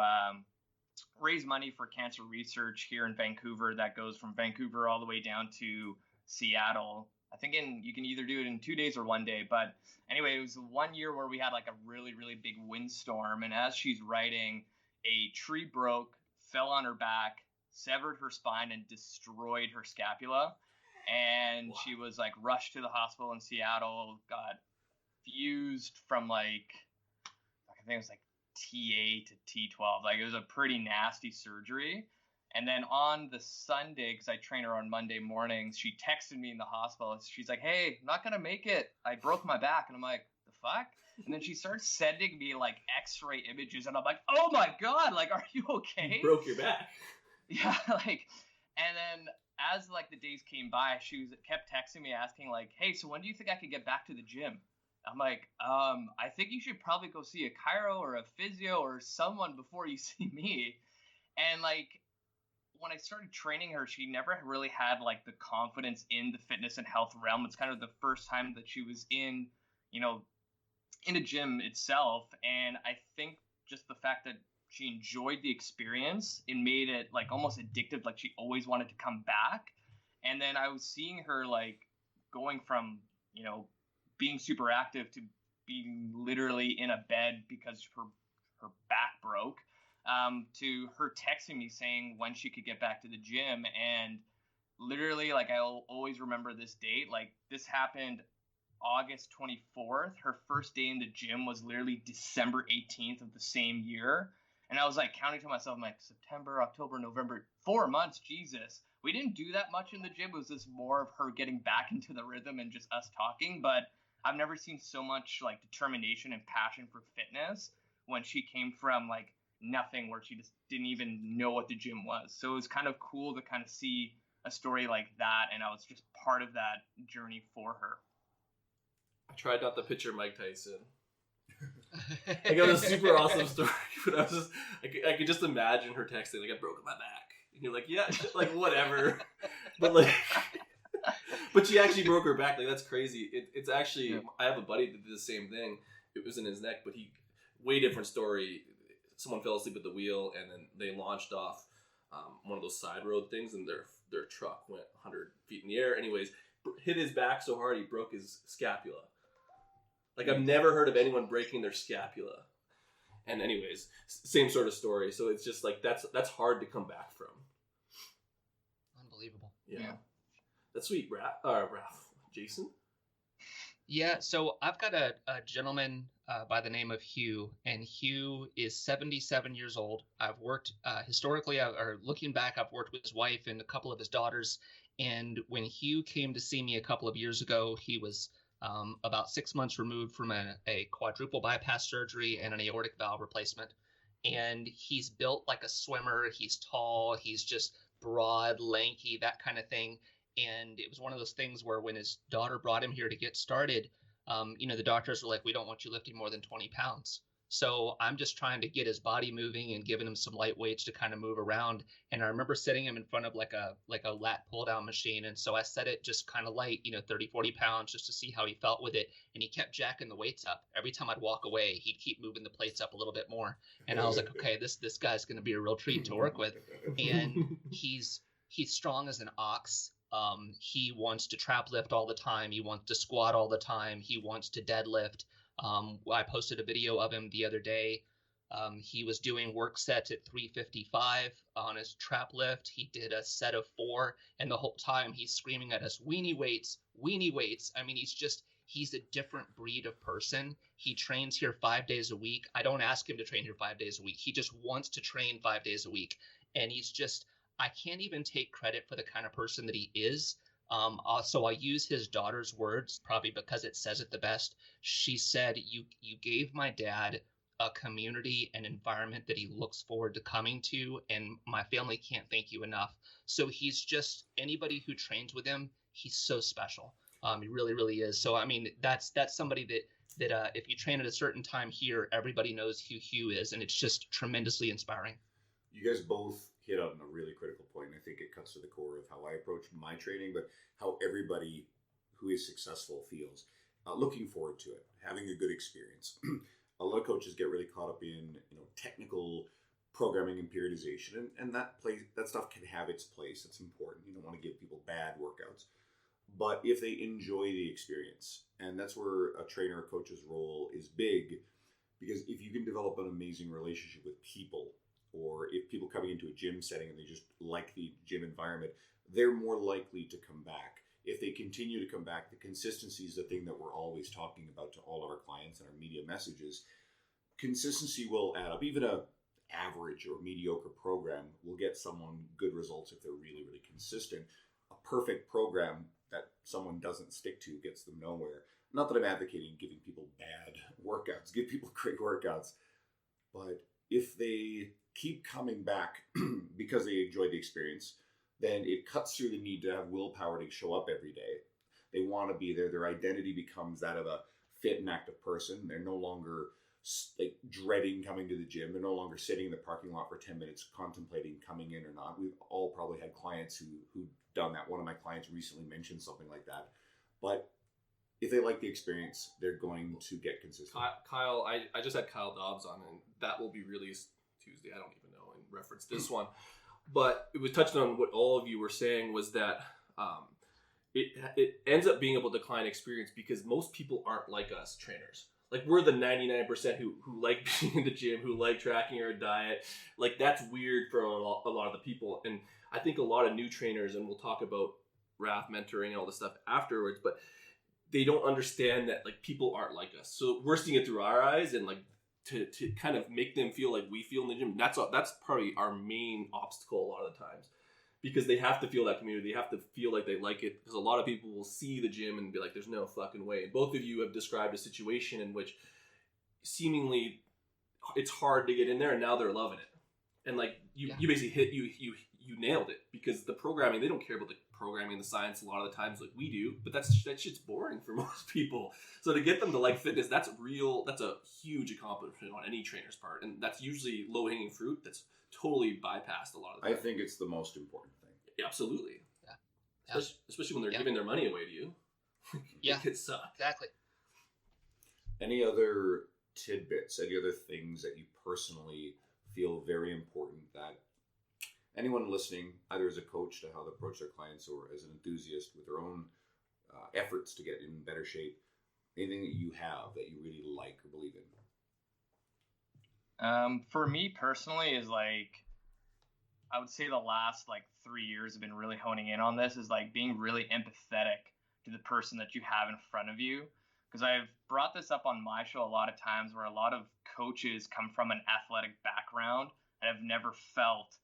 raise money for cancer research here in Vancouver that goes from Vancouver all the way down to Seattle. I think you can either do it in 2 days or 1 day. But anyway, it was 1 year where we had like a really, really big windstorm. And as she's riding, a tree broke, fell on her back, severed her spine, and destroyed her scapula. And she was like rushed to the hospital in Seattle, got fused from like, I think it was like T8 to T12. Like it was a pretty nasty surgery. And then on the Sunday, because I train her on Monday mornings, she texted me in the hospital. She's like, hey, I'm not going to make it. I broke my back. And I'm like, the fuck? And then she starts sending me like x-ray images. And I'm like, oh my God, like, are you okay? You broke your back. Yeah, like, and then as like the days came by, she kept texting me asking like, hey, so when do you think I could get back to the gym? I'm like, I think you should probably go see a chiro or a physio or someone before you see me. And like, when I started training her, she never really had like the confidence in the fitness and health realm. It's kind of the first time that she was in a gym itself. And I think just the fact that she enjoyed the experience, it made it like almost addictive. Like she always wanted to come back. And then I was seeing her like going from, being super active to being literally in a bed because her back broke. To her texting me saying when she could get back to the gym. And literally, like, I'll always remember this date. Like, this happened August 24th. Her first day in the gym was literally December 18th of the same year. And I was, like, counting to myself, I'm like, September, October, November, 4 months, Jesus. We didn't do that much in the gym. It was just more of her getting back into the rhythm and just us talking. But I've never seen so much, like, determination and passion for fitness when she came from, like, nothing, where she just didn't even know what the gym was. So it was kind of cool to kind of see a story like that, and I was just part of that journey for her. I tried not to picture Mike Tyson. I got a super awesome story, but I could just imagine her texting like, I broke my back, and you're like, yeah, like whatever, but like, but she actually broke her back. Like that's crazy. It's actually, yeah. I have a buddy that did the same thing. It was in his neck, but way different story. Someone fell asleep at the wheel, and then they launched off one of those side road things, and their truck went 100 feet in the air. Anyways, hit his back so hard he broke his scapula. Like, I've never heard of anyone breaking their scapula. And anyways, same sort of story. So it's just like that's hard to come back from. Unbelievable. Yeah. That's sweet, Raf. Jason? Yeah, so I've got a gentleman by the name of Hugh, and Hugh is 77 years old. I've worked historically, or looking back, I've worked with his wife and a couple of his daughters. And when Hugh came to see me a couple of years ago, he was about 6 months removed from a quadruple bypass surgery and an aortic valve replacement. And he's built like a swimmer. He's tall. He's just broad, lanky, that kind of thing. And it was one of those things where when his daughter brought him here to get started, the doctors were like, we don't want you lifting more than 20 pounds. So I'm just trying to get his body moving and giving him some light weights to kind of move around. And I remember setting him in front of like a lat pull down machine. And so I set it just kind of light, 30, 40 pounds, just to see how he felt with it. And he kept jacking the weights up. Every time I'd walk away, he'd keep moving the plates up a little bit more. And I was like, okay, this guy's going to be a real treat to work with. And he's strong as an ox. He wants to trap lift all the time. He wants to squat all the time. He wants to deadlift. I posted a video of him the other day. He was doing work sets at 355 on his trap lift. He did a set of 4, and the whole time he's screaming at us, weenie weights, weenie weights. I mean, he's a different breed of person. He trains here 5 days a week. I don't ask him to train here 5 days a week. He just wants to train 5 days a week. And I can't even take credit for the kind of person that he is. So I use his daughter's words, probably because it says it the best. She said, you gave my dad a community and environment that he looks forward to coming to, and my family can't thank you enough. So he's just, anybody who trains with him, he's so special. He really, really is. So, I mean, that's somebody that if you train at a certain time here, everybody knows who Hugh is, and it's just tremendously inspiring. You guys both hit on a really critical point. I think it cuts to the core of how I approach my training, but how everybody who is successful feels. Looking forward to it, having a good experience. A lot of coaches get really caught up in technical programming and periodization, and that stuff can have its place. It's important. You don't want to give people bad workouts, but if they enjoy the experience, and that's where a trainer or coach's role is big, because if you can develop an amazing relationship with people, or if people coming into a gym setting and they just like the gym environment, they're more likely to come back. If they continue to come back, the consistency is the thing that we're always talking about to all of our clients and our media messages. Consistency will add up. Even a average or mediocre program will get someone good results if they're really, really consistent. A perfect program that someone doesn't stick to gets them nowhere. Not that I'm advocating giving people bad workouts. Give people great workouts. But if they keep coming back because they enjoy the experience, then it cuts through the need to have willpower to show up every day. They want to be there. Their identity becomes that of a fit and active person. They're no longer dreading coming to the gym. They're no longer sitting in the parking lot for 10 minutes contemplating coming in or not. We've all probably had clients who've done that. One of my clients recently mentioned something like that. But if they like the experience, they're going to get consistent. Kyle, I just had Kyle Dobbs on, and that will be released Tuesday. I don't even know in reference to this one. But it was touching on what all of you were saying was that it ends up being a decline experience because most people aren't like us trainers. Like, we're the 99% who like being in the gym, who like tracking our diet. Like, that's weird for a lot of the people. And I think a lot of new trainers, and we'll talk about RAF mentoring and all this stuff afterwards, but they don't understand that, like, people aren't like us. So we're seeing it through our eyes, and, like, to kind of make them feel like we feel in the gym, that's probably our main obstacle a lot of the times, because they have to feel that community. They have to feel like they like it, because a lot of people will see the gym and be like, there's no fucking way. And both of you have described a situation in which seemingly it's hard to get in there, and now they're loving it. And, like, you basically you nailed it, because the programming, they don't care about the programming and the science a lot of the times like we do, but that shit's boring for most people. So to get them to like fitness, that's a huge accomplishment on any trainer's part, and that's usually low-hanging fruit that's totally bypassed a lot of the time. I think it's the most important thing. Yeah, absolutely. Yeah. Especially when they're giving their money away to you. Yeah, it sucks. Exactly. Any other tidbits, any other things that you personally feel very important that anyone listening, either as a coach to how to approach their clients or as an enthusiast with their own efforts to get in better shape, anything that you have that you really like or believe in? For me personally is like, I would say the last 3 years have been really honing in on this, is like being really empathetic to the person that you have in front of you. Because I've brought this up on my show a lot of times, where a lot of coaches come from an athletic background and have never felt,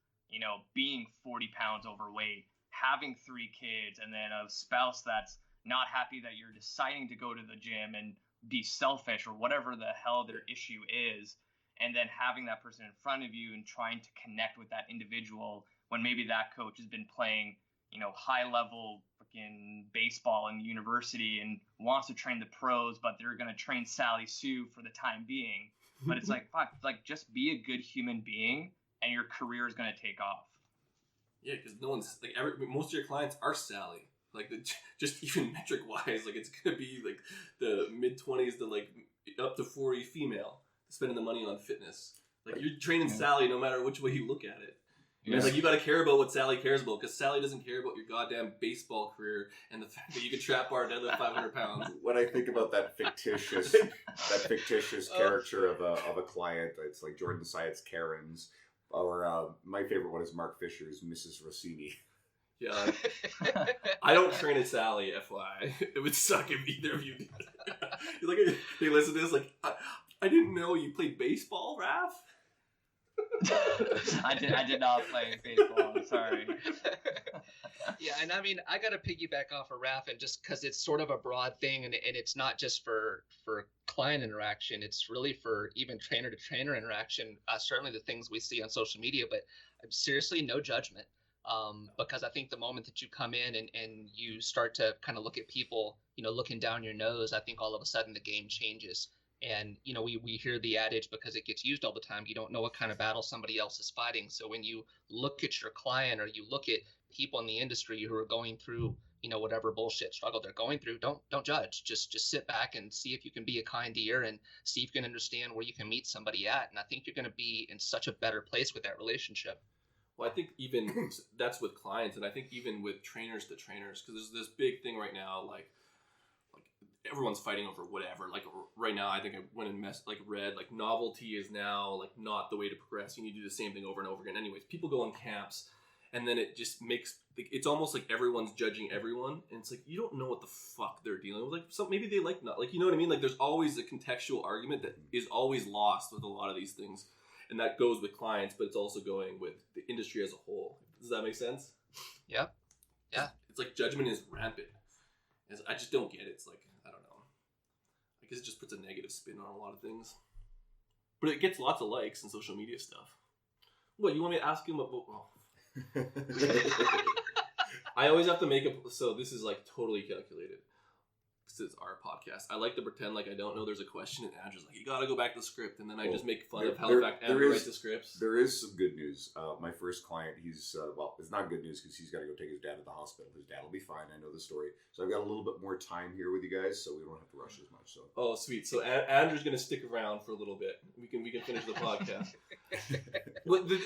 being 40 pounds overweight, having 3 kids, and then a spouse that's not happy that you're deciding to go to the gym and be selfish or whatever the hell their issue is. And then having that person in front of you and trying to connect with that individual when maybe that coach has been playing, high level in baseball and university and wants to train the pros, but they're going to train Sally Sue for the time being. But it's like, fuck, like just be a good human being and your career is going to take off. Yeah, because no one's like most of your clients are Sally. Like just even metric wise, like it's gonna be like the mid-20s to like up to 40 female spending the money on fitness. Like you're training Sally no matter which way you look at it. Yeah. It's like you got to care about what Sally cares about, because Sally doesn't care about your goddamn baseball career and the fact that you can trap bar deadlift 500 pounds. When I think about that fictitious character of a client, it's like Jordan Syatt's Karen's, or my favorite one is Mark Fisher's Mrs. Rossini. Yeah, I don't train at Sally, FYI. It would suck if either of you did. Like, they listen to this like, I didn't know you played baseball, Raph. I did not play baseball. I'm sorry. Yeah, and I mean, I got to piggyback off of Raph, and just because it's sort of a broad thing, and it's not just for client interaction, it's really for even trainer to trainer interaction. Certainly the things we see on social media, but seriously, no judgment. Because I think the moment that you come in and you start to kind of look at people, looking down your nose, I think all of a sudden the game changes. And, we hear the adage, because it gets used all the time, you don't know what kind of battle somebody else is fighting. So when you look at your client, or you look at people in the industry who are going through, whatever bullshit struggle they're going through, don't judge. Just sit back and see if you can be a kind ear, and see if you can understand where you can meet somebody at. And I think you're going to be in such a better place with that relationship. Well, I think even that's with clients, and I think even with trainers to trainers, because there's this big thing right now, like everyone's fighting over whatever. Like right now, I think I went and read like novelty is now like not the way to progress. You need to do the same thing over and over again. Anyways, people go on camps, and then it just makes it's almost like everyone's judging everyone, and it's like you don't know what the fuck they're dealing with. Like maybe they like not like, you know what I mean? Like there's always a contextual argument that is always lost with a lot of these things. And that goes with clients, but it's also going with the industry as a whole. Does that make sense? Yep. Yeah. It's like judgment is rampant. I just don't get it. It's like, I don't know. I guess it just puts a negative spin on a lot of things. But it gets lots of likes and social media stuff. What, you want me to ask him about... Oh. I always have to make up... So this is like totally calculated. This is our podcast. I like to pretend like I don't know there's a question, and Andrew's like, you got to go back to the script, and then I just make fun of how the fact Andrew writes the scripts. There is some good news. My first client, he's it's not good news because he's got to go take his dad to the hospital. His dad will be fine. I know the story, so I've got a little bit more time here with you guys, so we don't have to rush as much. So sweet. So Andrew's gonna stick around for a little bit. We can finish the podcast.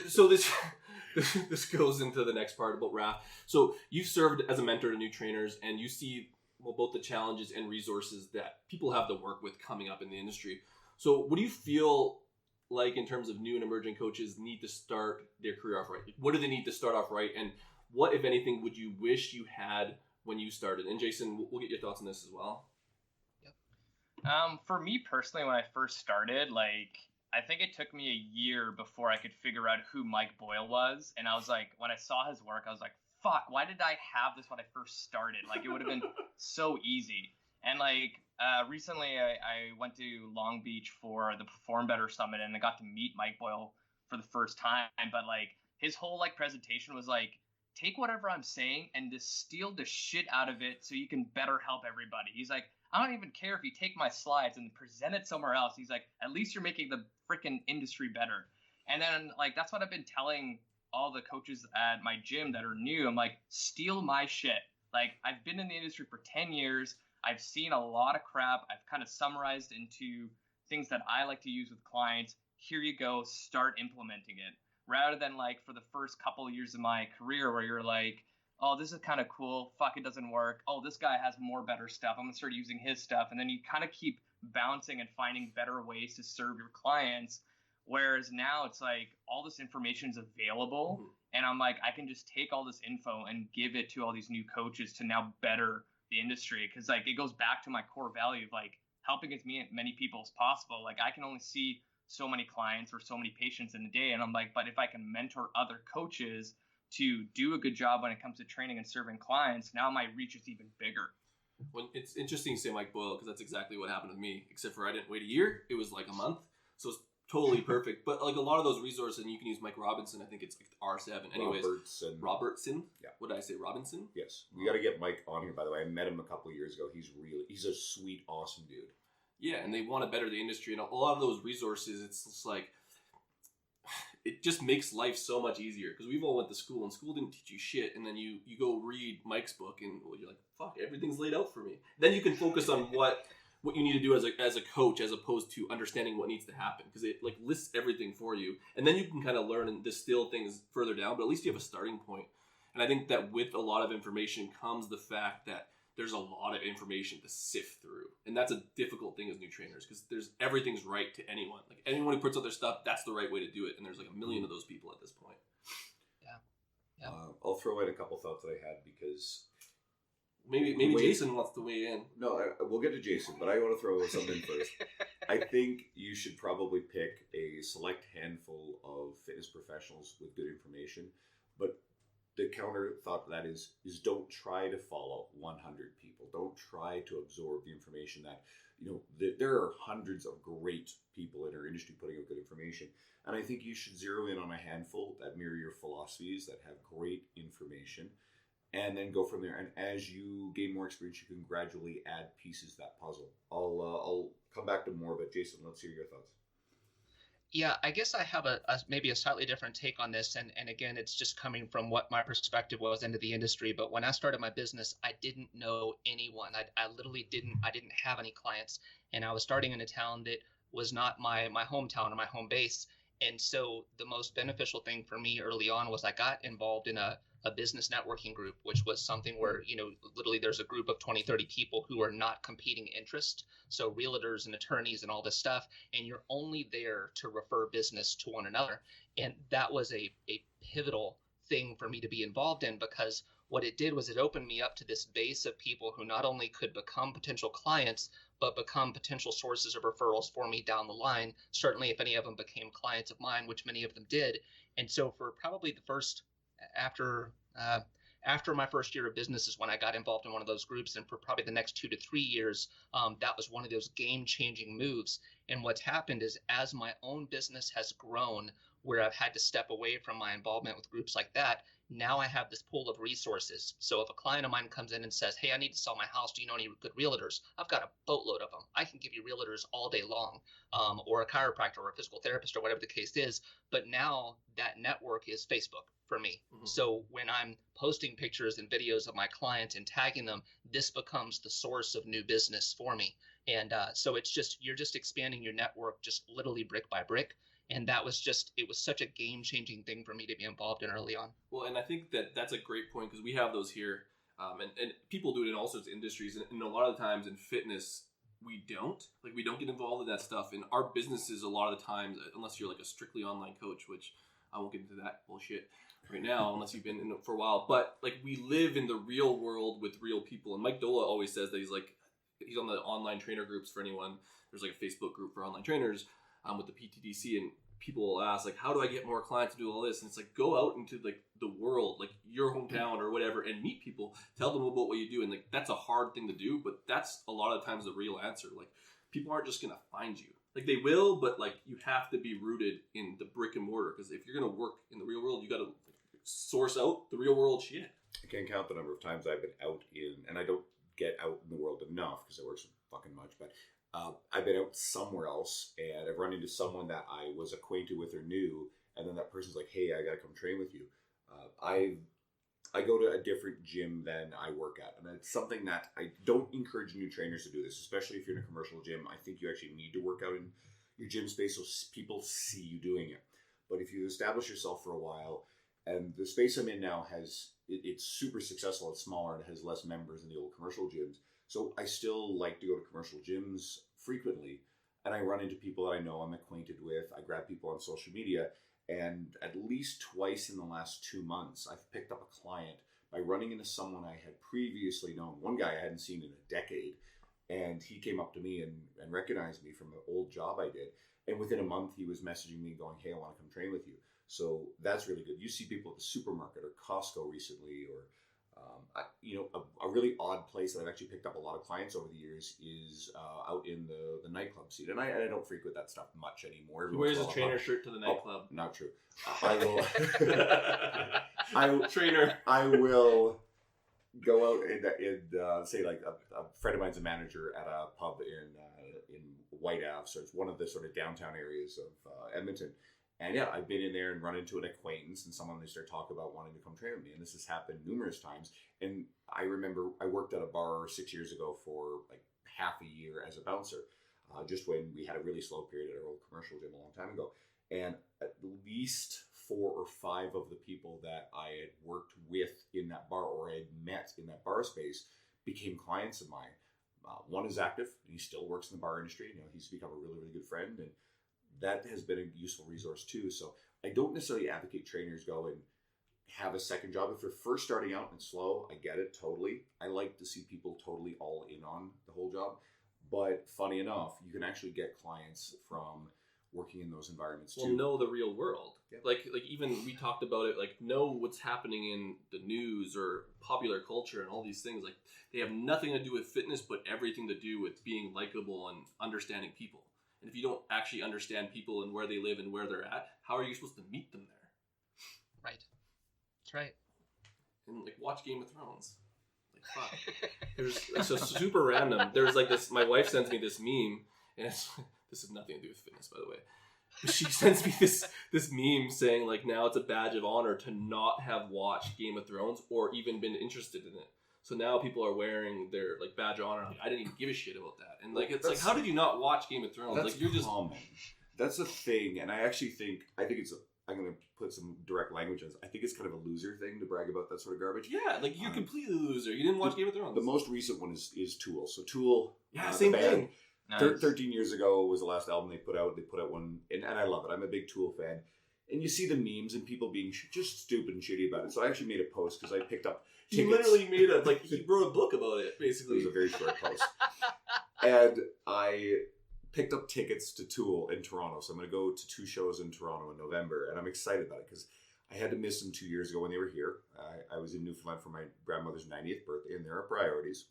So this goes into the next part about Raph. So you've served as a mentor to new trainers, and you see both the challenges and resources that people have to work with coming up in the industry. So what do you feel like in terms of new and emerging coaches need to start their career off right? What do they need to start off right? And what, if anything, would you wish you had when you started? And Jason, we'll get your thoughts on this as well. Yep. For me personally, when I first started, I think it took me a year before I could figure out who Mike Boyle was. And I was like, when I saw his work, I was like, fuck, why did I have this when I first started? Like, it would have been so easy. And recently I went to Long Beach for the Perform Better Summit, and I got to meet Mike Boyle for the first time. But his whole presentation was take whatever I'm saying and distill the shit out of it so you can better help everybody. He's like, I don't even care if you take my slides and present it somewhere else. He's like, at least you're making the freaking industry better. And then that's what I've been telling all the coaches at my gym that are new. I'm like, steal my shit. I've been in the industry for 10 years. I've seen a lot of crap. I've kind of summarized into things that I like to use with clients. Here you go, start implementing it. Rather than for the first couple of years of my career where you're like, oh, this is kind of cool. Fuck, it doesn't work. Oh, this guy has more better stuff. I'm going to start using his stuff. And then you kind of keep bouncing and finding better ways to serve your clients. Whereas now it's all this information is available, and I'm like, I can just take all this info and give it to all these new coaches to now better the industry. Because it goes back to my core value of helping as many people as possible. I can only see so many clients or so many patients in a day, and I'm like, but if I can mentor other coaches to do a good job when it comes to training and serving clients, now my reach is even bigger. Well, it's interesting you say Mike Boyle, because that's exactly what happened with me, except for I didn't wait a year. It was a month. So it's totally perfect. But like a lot of those resources, and you can use Mike Robinson. I think it's like R7. Anyways, Robertson. Yeah. What did I say? Robinson? Yes. We got to get Mike on here, by the way. I met him a couple of years ago. He's a sweet, awesome dude. Yeah, and they want to better the industry. And a lot of those resources, it's just like, it just makes life so much easier. Because we've all went to school, and school didn't teach you shit. And then you go read Mike's book, and you're like, fuck, everything's laid out for me. Then you can focus on what you need to do as a coach, as opposed to understanding what needs to happen, because it like lists everything for you, and then you can kind of learn and distill things further down. But at least you have a starting point. And I think that with a lot of information comes the fact that there's a lot of information to sift through, and that's a difficult thing as new trainers, because everything's right to anyone. Like anyone who puts out their stuff, that's the right way to do it, and there's like a million of those people at this point. Yeah. I'll throw in a couple thoughts that I had, because maybe Jason wants to weigh in. No, we'll get to Jason, but I want to throw something first. I think you should probably pick a select handful of fitness professionals with good information, but the counter thought to that is don't try to follow 100 people. Don't try to absorb the information that, there are hundreds of great people in our industry putting out good information. And I think you should zero in on a handful that mirror your philosophies, that have great information, and then go from there. And as you gain more experience, you can gradually add pieces to that puzzle. I'll come back to more, but Jason, let's hear your thoughts. Yeah, I guess I have maybe a slightly different take on this. And again, it's just coming from what my perspective was into the industry. But when I started my business, I didn't know anyone. I literally didn't have any clients. And I was starting in a town that was not my hometown or my home base. And so the most beneficial thing for me early on was I got involved in a business networking group, which was something where, literally there's a group of 20, 30 people who are not competing interest. So realtors and attorneys and all this stuff. And you're only there to refer business to one another. And that was a pivotal thing for me to be involved in, because what it did was it opened me up to this base of people who not only could become potential clients, but become potential sources of referrals for me down the line. Certainly if any of them became clients of mine, which many of them did. And so for probably the first, after my first year of business is when I got involved in one of those groups. And for probably the next 2 to 3 years, that was one of those game-changing moves. And what's happened is, as my own business has grown, where I've had to step away from my involvement with groups like that, now I have this pool of resources. So if a client of mine comes in and says, hey, I need to sell my house, do you know any good realtors? I've got a boatload of them. I can give you realtors all day long, or a chiropractor or a physical therapist or whatever the case is. But now that network is Facebook for me. Mm-hmm. So when I'm posting pictures and videos of my clients and tagging them, this becomes the source of new business for me. And so you're just expanding your network just literally brick by brick. And it was such a game-changing thing for me to be involved in early on. Well, and I think that's a great point, because we have those here, and people do it in all sorts of industries, and a lot of the times in fitness, we don't get involved in that stuff. And our businesses, a lot of the times, unless you're like a strictly online coach, which I won't get into that bullshit right now, unless you've been in it for a while, but like we live in the real world with real people. And Mike Dola always says that he's on the online trainer groups for anyone. There's like a Facebook group for online trainers, with the PTDC, and people will ask, like, how do I get more clients to do all this? And it's like, go out into like the world, like your hometown or whatever, and meet people, tell them about what you do. And like, that's a hard thing to do, but that's a lot of times the real answer. Like, people aren't just going to find you. Like, they will, but like, you have to be rooted in the brick and mortar, because if you're going to work in the real world, you got to source out the real world shit. I can't count the number of times I've been out and I don't get out in the world enough because I work so fucking much, but I've been out somewhere else, and I've run into someone that I was acquainted with or knew, and then that person's like, hey, I gotta come train with you. I go to a different gym than I work at, and it's something that I don't encourage new trainers to do this, especially if you're in a commercial gym. I think you actually need to work out in your gym space so people see you doing it. But if you establish yourself for a while, and the space I'm in now it's super successful, it's smaller, and it has less members than the old commercial gyms. So I still like to go to commercial gyms frequently, and I run into people that I know I'm acquainted with. I grab people on social media, and at least twice in the last 2 months, I've picked up a client by running into someone I had previously known. One guy I hadn't seen in a decade, and he came up to me and recognized me from an old job I did. And within a month, he was messaging me going, hey, I want to come train with you. So that's really good. You see people at the supermarket or Costco recently, or A really odd place that I've actually picked up a lot of clients over the years is out in the nightclub scene, and I don't frequent that stuff much anymore. He wears his trainer shirt to the nightclub. Not true. I will. Trainer. I will go out and say like a friend of mine's a manager at a pub in White Ave, so it's one of the sort of downtown areas of Edmonton. And yeah, I've been in there and run into an acquaintance and someone, they start talking about wanting to come train with me. And this has happened numerous times. And I remember I worked at a bar 6 years ago for like half a year as a bouncer, just when we had a really slow period at our old commercial gym a long time ago. And at least 4 or 5 of the people that I had worked with in that bar or I had met in that bar space became clients of mine. One is active, and he still works in the bar industry. He's become a really, really good friend, and that has been a useful resource too. So I don't necessarily advocate trainers go and have a second job. If they're first starting out and slow, I get it totally. I like to see people totally all in on the whole job. But funny enough, you can actually get clients from working in those environments too. Well, know the real world. Yeah. Like even we talked about it, like know what's happening in the news or popular culture and all these things. Like they have nothing to do with fitness, but everything to do with being likable and understanding people. And if you don't actually understand people and where they live and where they're at, how are you supposed to meet them there? Right. That's right. And like watch Game of Thrones. Like fuck. There's like, so super random. There's like this. My wife sends me this meme, and it's, this has nothing to do with fitness, by the way. But she sends me this meme saying like now it's a badge of honor to not have watched Game of Thrones or even been interested in it. So now people are wearing their like badge of honor. Like, I didn't even give a shit about that. And like it's like, how did you not watch Game of Thrones? That's Like you're just common. That's a thing, and I actually think it's. I'm going to put some direct language on this. I think it's kind of a loser thing to brag about that sort of garbage. yeah, like you're completely a loser. You didn't watch Game of Thrones. The most recent one is Tool. So Tool, same the band, thing. Nice. 13 years ago was the last album they put out. They put out one, and I love it. I'm a big Tool fan. And you see the memes and people being just stupid and shitty about it. So I actually made a post because I picked up He tickets. literally made he wrote a book about it, basically. It was a very short post. And I picked up tickets to Tool in Toronto. So I'm going to go to 2 shows in Toronto in November. And I'm excited about it because I had to miss them 2 years ago when they were here. I was in Newfoundland for my grandmother's 90th birthday, and there are priorities.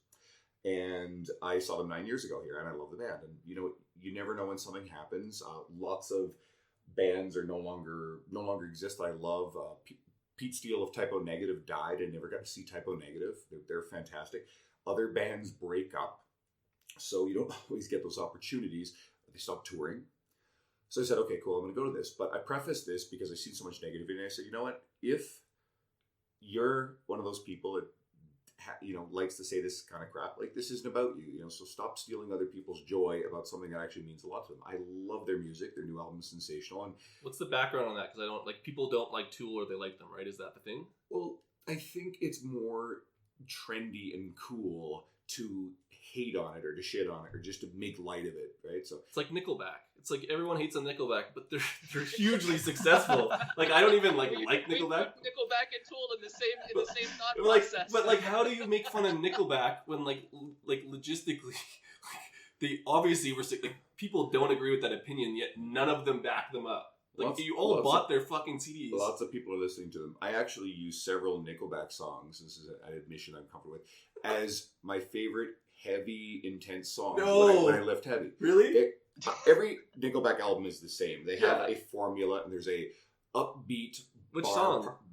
And I saw them 9 years ago here, and I love the band. And you never know when something happens. Lots of bands are no longer exist. I love Pete Steele of Typo Negative died. I never got to see Typo Negative. They're fantastic. Other bands break up, so you don't always get those opportunities. They stop touring. So I said, okay, cool, I'm going to go to this. But I prefaced this because I've seen so much negativity, and I said, you know what? If you're one of those people that likes to say this kind of crap, like this isn't about you, so stop stealing other people's joy about something that actually means a lot to them. I love their music. Their new album is sensational. And what's the background on that? Because I don't like people don't like Tool or they like them, right? Is that the thing? Well, I think it's more trendy and cool to hate on it or to shit on it or just to make light of it, right? So it's like Nickelback. It's like everyone hates on Nickelback, but they're hugely successcuseful. Like I don't even like Nickelback. We put Nickelback and Tool in the same thought process. But like, how do you make fun of Nickelback when like logistically, they obviously were like people don't agree with that opinion, yet none of them back them up. Like you all bought their fucking CDs. Lots of people are listening to them. I actually use several Nickelback songs. This is an admission I'm comfortable with as my favorite heavy, intense songs when I lift heavy. Really? Every Nickelback album is the same. They have a formula, and there's a upbeat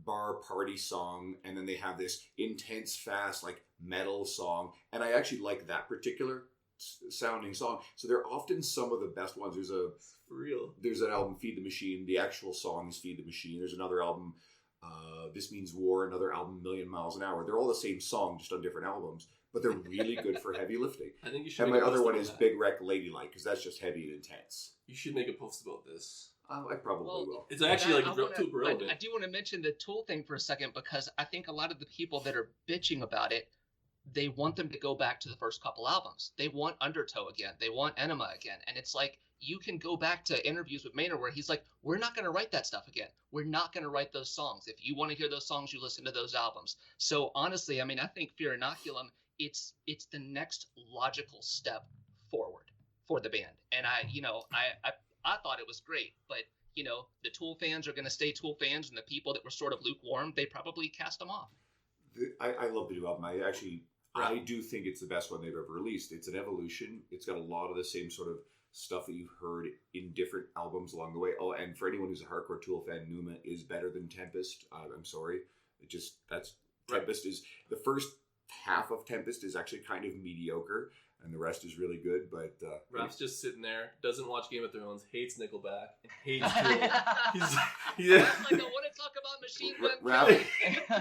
bar party song, and then they have this intense, fast, like metal song. And I actually like that particular sounding song. So they're often some of the best ones. There's an album, Feed the Machine. The actual song is Feed the Machine. There's another album, This Means War. Another album, Million Miles an Hour. They're all the same song, just on different albums. But they're really good for heavy lifting. I think you should. And my other one is Big Wreck Ladylike, because that's just heavy and intense. You should make a post about this. I probably will. It's actually like too brilliant. I do want to mention the Tool thing for a second, because I think a lot of the people that are bitching about it, they want them to go back to the first couple albums. They want Undertow again. They want Enema again. And it's like, you can go back to interviews with Maynard where he's like, we're not going to write that stuff again. We're not going to write those songs. If you want to hear those songs, you listen to those albums. So honestly, I mean, I think Fear Inoculum, it's the next logical step forward for the band. And I thought it was great, but the Tool fans are going to stay Tool fans, and the people that were sort of lukewarm, they probably cast them off. I love the new album. I do think it's the best one they've ever released. It's an evolution. It's got a lot of the same sort of stuff that you've heard in different albums along the way. Oh, and for anyone who's a hardcore Tool fan, Numa is better than Tempest. I'm sorry. Tempest is the first half of Tempest is actually kind of mediocre, and the rest is really good. But Raf's just sitting there, doesn't watch Game of Thrones, hates Nickelback, hates Tool. Yeah. Like, I want to talk about Machine Gun Kelly.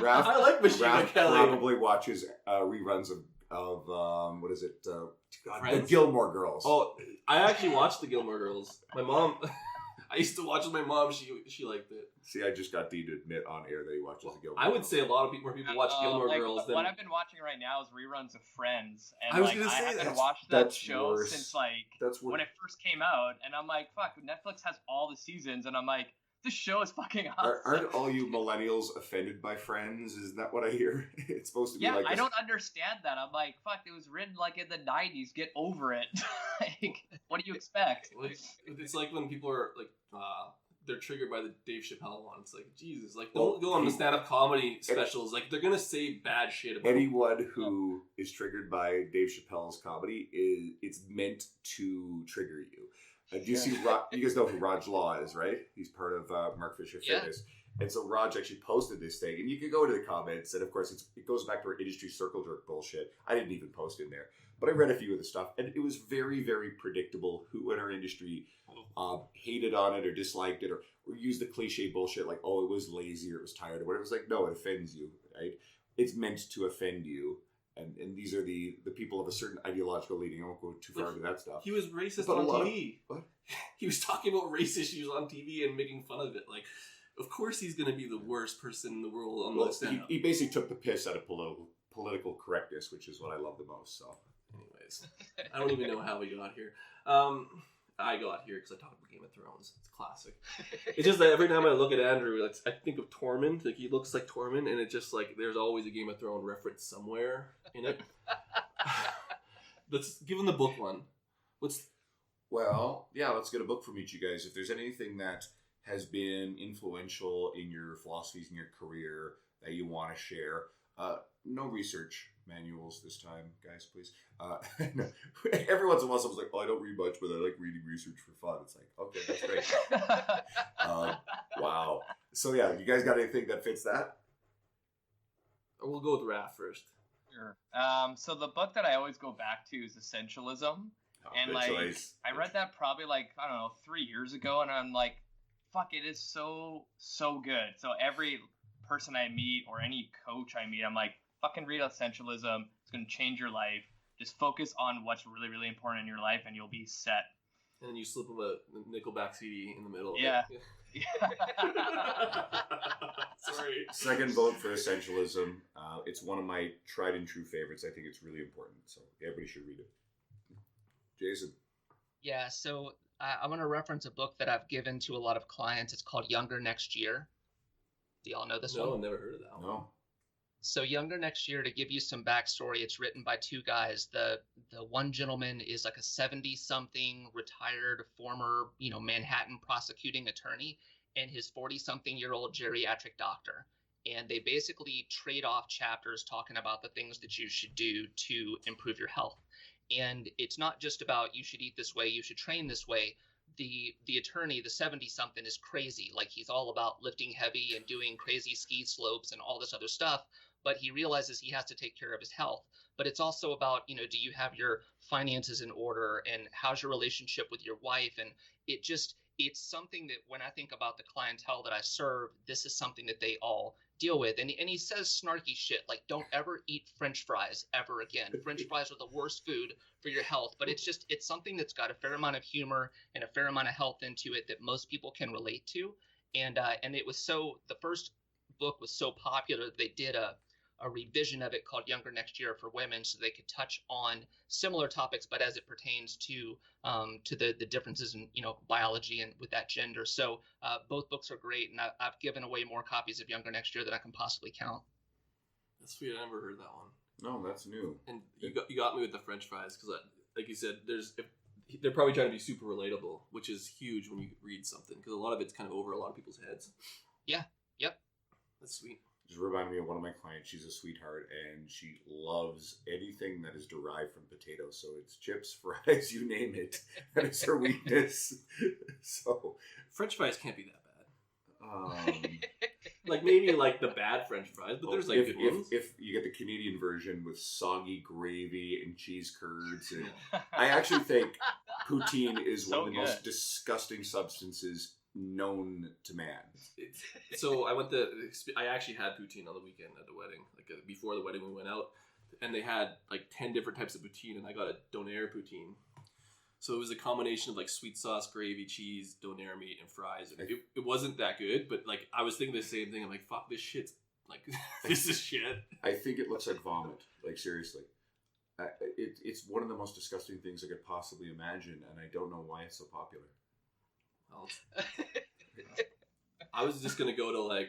Raf, I like Machine Gun Kelly. Probably watches reruns of what is it? The Gilmore Girls. Oh, I actually watched the Gilmore Girls. My mom, I used to watch with my mom. She liked it. See, I just got Dean to admit on air that he watches the Gilmore I would Girls. say a lot of more people watch Gilmore Girls than... What I've been watching right now is reruns of Friends. And I was gonna say, haven't watched that show worse. since when it first came out. And I'm like, fuck, Netflix has all the seasons. And I'm like, this show is fucking awesome. Aren't all you millennials offended by Friends? Isn't that what I hear? It's supposed to be like this. I don't understand that. I'm like, fuck, it was written like in the 90s. Get over it. Like, what do you expect? It's like when people are like, they're triggered by the Dave Chappelle one. It's like, Jesus, like, don't go on the stand-up comedy specials. Like, they're gonna say bad shit about anyone who is triggered by Dave Chappelle's comedy. It's meant to trigger you. Do you see? You guys know who Raj Law is, right? He's part of Mark Fisher Fitness. And so Raj actually posted this thing, and you can go to the comments, and of course it goes back to our industry circle jerk bullshit. I didn't even post in there, but I read a few of the stuff, and it was very, very predictable who in our industry hated on it or disliked it or used the cliche bullshit like, oh, it was lazy or it was tired or whatever. It was like, no, it offends you, right? It's meant to offend you. And these are the people of a certain ideological leaning. I won't go too far into that stuff. He was racist on TV. What? He was talking about race issues on TV and making fun of it. Like, of course he's going to be the worst person in the world on the stand-up. He basically took the piss out of political correctness, which is what I love the most. So, anyways, I don't even know how we got here. I got here because I talked about Game of Thrones. It's classic. It's just that every time I look at Andrew, like, I think of Tormund. Like, he looks like Tormund, and it's just like there's always a Game of Thrones reference somewhere in it. Let's give him the book one. Let's get a book from each of you guys. If there's anything that has been influential in your philosophies in your career that you want to share, no research manuals this time, guys, please. No. Every once in a while someone's like, oh, I don't read much, but I like reading research for fun. It's like, okay, that's great. Wow. So yeah, you guys got anything that fits that? We'll go with Raph first. Sure. So the book that I always go back to is Essentialism. And like, choice. I read that probably like, I don't know, 3 years ago, and I'm like, fuck, it is so good. So every person I meet or any coach I meet, I'm like, fucking read Essentialism. It's going to change your life. Just focus on what's really, really important in your life, and you'll be set. And then you slip them a Nickelback CD in the middle. Yeah. Sorry. Second vote for Essentialism. It's one of my tried and true favorites. I think it's really important. So everybody should read it. Jason. Yeah, so I'm going to reference a book that I've given to a lot of clients. It's called Younger Next Year. Do y'all know this one? No, I've never heard of that one. No. So Younger Next Year, to give you some backstory, it's written by two guys. The one gentleman is like a 70-something retired former, Manhattan prosecuting attorney, and his 40-something-year-old geriatric doctor. And they basically trade off chapters talking about the things that you should do to improve your health. And it's not just about you should eat this way, you should train this way. The attorney, the 70-something, is crazy. Like, he's all about lifting heavy and doing crazy ski slopes and all this other stuff. But he realizes he has to take care of his health. But it's also about, do you have your finances in order, and how's your relationship with your wife? And it's something that when I think about the clientele that I serve, this is something that they all deal with. And he says snarky shit like, don't ever eat French fries ever again. French fries are the worst food for your health. But it's something that's got a fair amount of humor and a fair amount of health into it that most people can relate to. And it was the first book was so popular that they did a revision of it called Younger Next Year for women, so they could touch on similar topics, but as it pertains to the differences in biology and with that gender. So both books are great, and I've given away more copies of Younger Next Year than I can possibly count. That's sweet. I never heard that one. No, that's new. And you got me with the French fries because, like you said, they're probably trying to be super relatable, which is huge when you read something because a lot of it's kind of over a lot of people's heads. Yeah. Yep. That's sweet. Just reminded me of one of my clients. She's a sweetheart, and she loves anything that is derived from potatoes. So it's chips, fries, you name it. That is her weakness. So French fries can't be that bad. um, Like maybe like the bad French fries, but there's like good ones. if you get the Canadian version with soggy gravy and cheese curds, and I actually think poutine is So one of the good. most disgusting substances known to man. So I actually had poutine on the weekend at the wedding. Like before the wedding, we went out, and they had like 10 different types of poutine, and I got a donair poutine. So it was a combination of like sweet sauce, gravy, cheese, donair meat, and fries. And it wasn't that good, but like I was thinking the same thing. I'm like, fuck, this shit's like this is shit. I think it looks like vomit. Like seriously, it's one of the most disgusting things I could possibly imagine, and I don't know why it's so popular. Well, I was just gonna go to like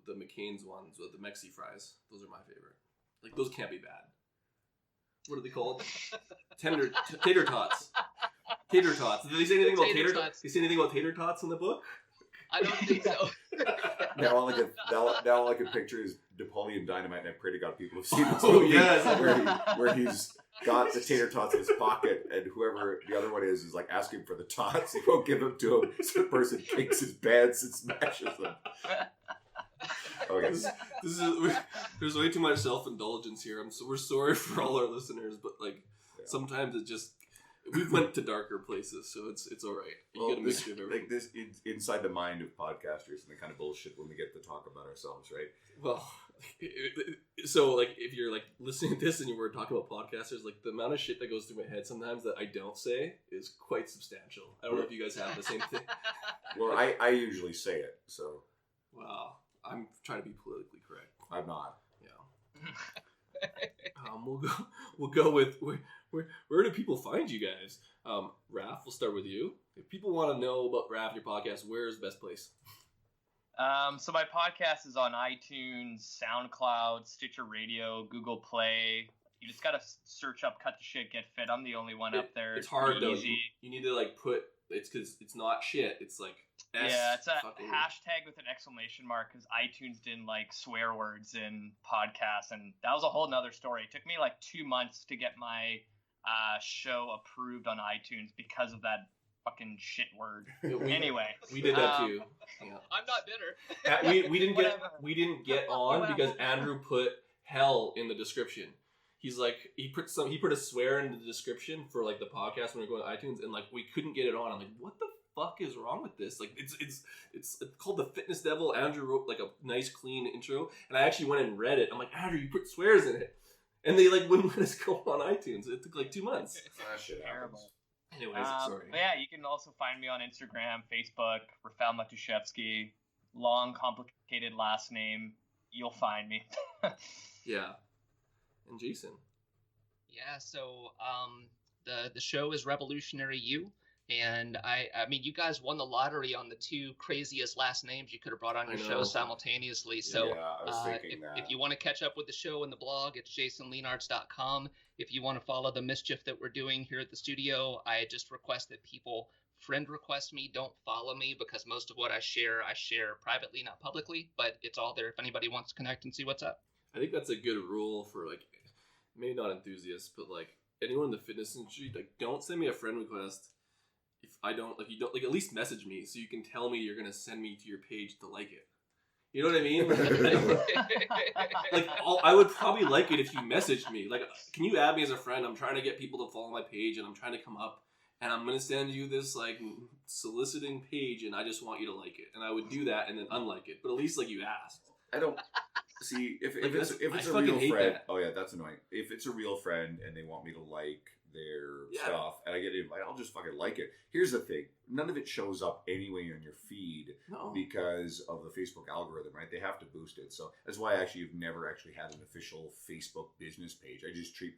the McCain's ones with the Mexi fries. Those are my favorite. Like those can't be bad. What are they called? Tater tots. Tater tots. Did they say anything about tater tots? Did they say anything about tater tots in the book? I don't think so. Now all I can picture is Napoleon Dynamite, and I pray to God people have seen this Oh, movie yes. where he's got the tater tots in his pocket, and whoever the other one is like asking for the tots. He won't give them to him, so the person kicks his pants and smashes them. Okay. There's way too much self-indulgence here. We're sorry for all our listeners, but like sometimes it just we went to darker places, so it's all right. You get a mixture of everything. Like this inside the mind of podcasters and the kind of bullshit when we get to talk about ourselves, right? Well, so like if you're like listening to this and you were talking about podcasters, like the amount of shit that goes through my head sometimes that I don't say is quite substantial. I don't know if you guys have the same thing. Well, I usually say it, so Wow. I'm trying to be politically correct. I'm not. Yeah. We'll go with where do people find you guys? Raf, we'll start with you. If people want to know about Raf, your podcast, where's the best place? So my podcast is on iTunes, SoundCloud, Stitcher Radio, Google Play. You just gotta search up "Cut the Shit, Get Fit." I'm the only one up there. It's hard though. Easy. You need to like put it's because it's not shit. It's like It's a hashtag with an exclamation mark because iTunes didn't like swear words in podcasts, and that was a whole nother story. It took me like 2 months to get my show approved on iTunes because of that fucking shit word. Anyway, we did that too. Yeah. I'm not bitter. We didn't get on because Andrew put hell in the description. He's like he put a swear in the description for like the podcast when we were going to iTunes, and like we couldn't get it on. I'm like, what the fuck is wrong with this? Like it's called The Fitness Devil. Andrew wrote like a nice clean intro, and I actually went and read it. I'm like, Andrew, you put swears in it, and they like wouldn't let us go on iTunes. It took like 2 months. That shit happens. Anyways, sorry. But yeah, you can also find me on Instagram, Facebook, Rafal Matuszewski. Long, complicated last name. You'll find me. Yeah. And Jason. Yeah, so the show is Revolutionary You, and I mean you guys won the lottery on the 2 craziest last names you could have brought on your show simultaneously. So yeah, I was thinking that. If you want to catch up with the show and the blog, it's jasonleenaarts.com. If you want to follow the mischief that we're doing here at the studio, I just request that people friend request me, don't follow me, because most of what I share privately, not publicly, but it's all there if anybody wants to connect and see what's up. I think that's a good rule for like maybe not enthusiasts, but like anyone in the fitness industry. Like, don't send me a friend request if I don't like. You don't like at least message me so you can tell me you're gonna send me to your page to like it. You know what I mean? Like I would probably like it if you messaged me. Like, can you add me as a friend? I'm trying to get people to follow my page, and I'm trying to come up, and I'm gonna send you this like soliciting page, and I just want you to like it. And I would do that and then unlike it, but at least like you asked. I don't see if it's a fucking real hate friend. that. Oh yeah, that's annoying. If it's a real friend and they want me to like their stuff and I get an invite, I'll just fucking like it. Here's the thing: none of it shows up anyway on your feed because of the Facebook algorithm, right? They have to boost it, so that's why actually you've never actually had an official Facebook business page. I just treat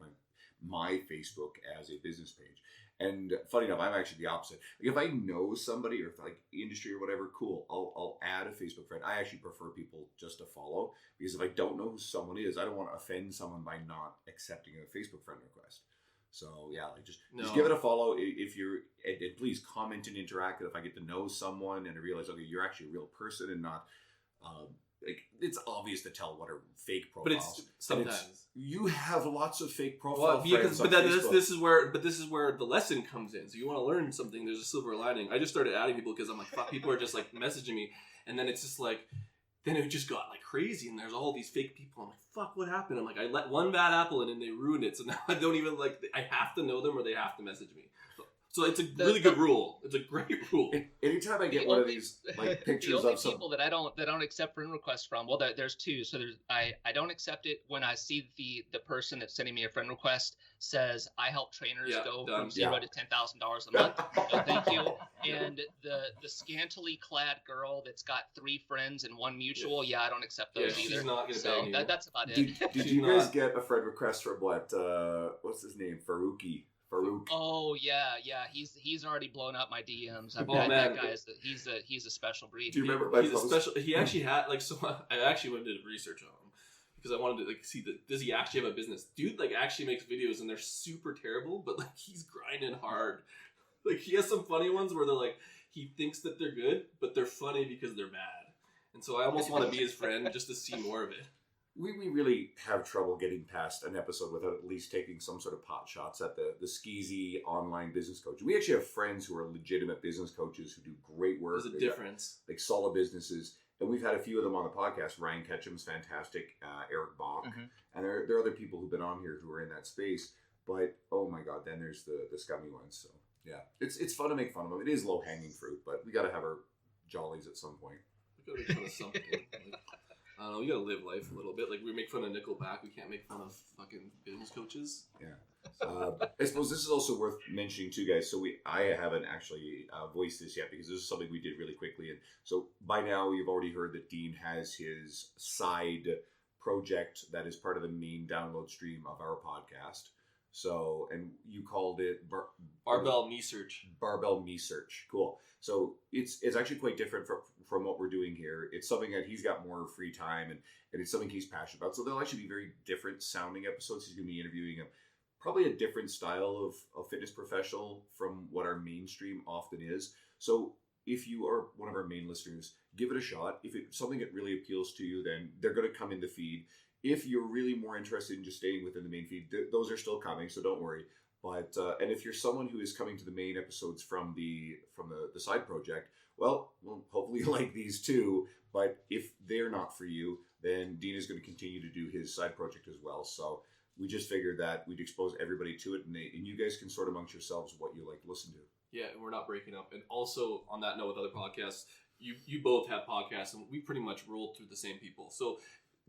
my Facebook as a business page. And funny enough, I'm actually the opposite. Like, if I know somebody or if like industry or whatever, cool, I'll add a Facebook friend. I actually prefer people just to follow, because if I don't know who someone is, I don't want to offend someone by not accepting a Facebook friend request. So yeah, like just give it a follow if you're, and please comment and interact. If I get to know someone and I realize, okay, you're actually a real person and not like it's obvious to tell what are fake But profiles. it's sometimes You have lots of fake profile friends but on this Facebook. is where the lesson comes in. So you want to learn something. There's a silver lining. I just started adding people because I'm like, fuck, people are just like messaging me, and then it's just like, then it just got like crazy, and there's all these fake people. I'm like, fuck, what happened? I'm like, I let one bad apple in, and they ruined it. So now I don't even like. I have to know them, or they have to message me. So it's a really good rule. It's a great rule. Anytime I get one of these like pictures the only of some people that I don't accept friend requests from, well, there's two. So I don't accept it when I see the person that's sending me a friend request says I help trainers go from $0 to $10,000 a month. So thank you. And the scantily clad girl that's got 3 friends and 1 mutual, I don't accept those either. She's not gonna so bang you. that's about it. Did you guys get a friend request from what's his name? Farouk. Oh yeah, he's already blown up my DMs. Man, that guy he's a special breed. Do you remember? He's a special. He actually had so I actually went to do research on him because I wanted to like see does he actually have a business? Dude, like actually makes videos and they're super terrible, but like he's grinding hard. Like he has some funny ones where they're like he thinks that they're good, but they're funny because they're bad. And so I almost want to be his friend just to see more of it. We really have trouble getting past an episode without at least taking some sort of pot shots at the skeezy online business coach. We actually have friends who are legitimate business coaches who do great work. There's a difference. Like solid businesses. And we've had a few of them on the podcast. Ryan Ketchum's fantastic. Eric Bach. Mm-hmm. And there are other people who've been on here who are in that space. But, oh my God, then there's the scummy ones. So, yeah. It's fun to make fun of them. It is low-hanging fruit, but we got to have our jollies at some point. We got to make fun of something. I don't know, we gotta live life a little bit. Like, we make fun of Nickelback, we can't make fun of fucking business coaches. Yeah. I suppose this is also worth mentioning too, guys. So I haven't actually voiced this yet because this is something we did really quickly. And so by now you've already heard that Dean has his side project that is part of the main download stream of our podcast. So, and you called it Barbell Me Search. Barbell Me Search. Cool. So it's actually quite different from what we're doing here. It's something that he's got more free time and it's something he's passionate about. So they'll actually be very different sounding episodes. He's going to be interviewing probably a different style of fitness professional from what our mainstream often is. So if you are one of our main listeners, give it a shot. If it's something that really appeals to you, then they're going to come in the feed. If you're really more interested in just staying within the main feed, those are still coming, so don't worry. But and if you're someone who is coming to the main episodes from the side project, well, hopefully you like these too. But if they're not for you, then Dean is going to continue to do his side project as well. So we just figured that we'd expose everybody to it, and you guys can sort amongst yourselves what you like to listen to. Yeah, and we're not breaking up. And also on that note, with other podcasts, you both have podcasts, and we pretty much rolled through the same people. So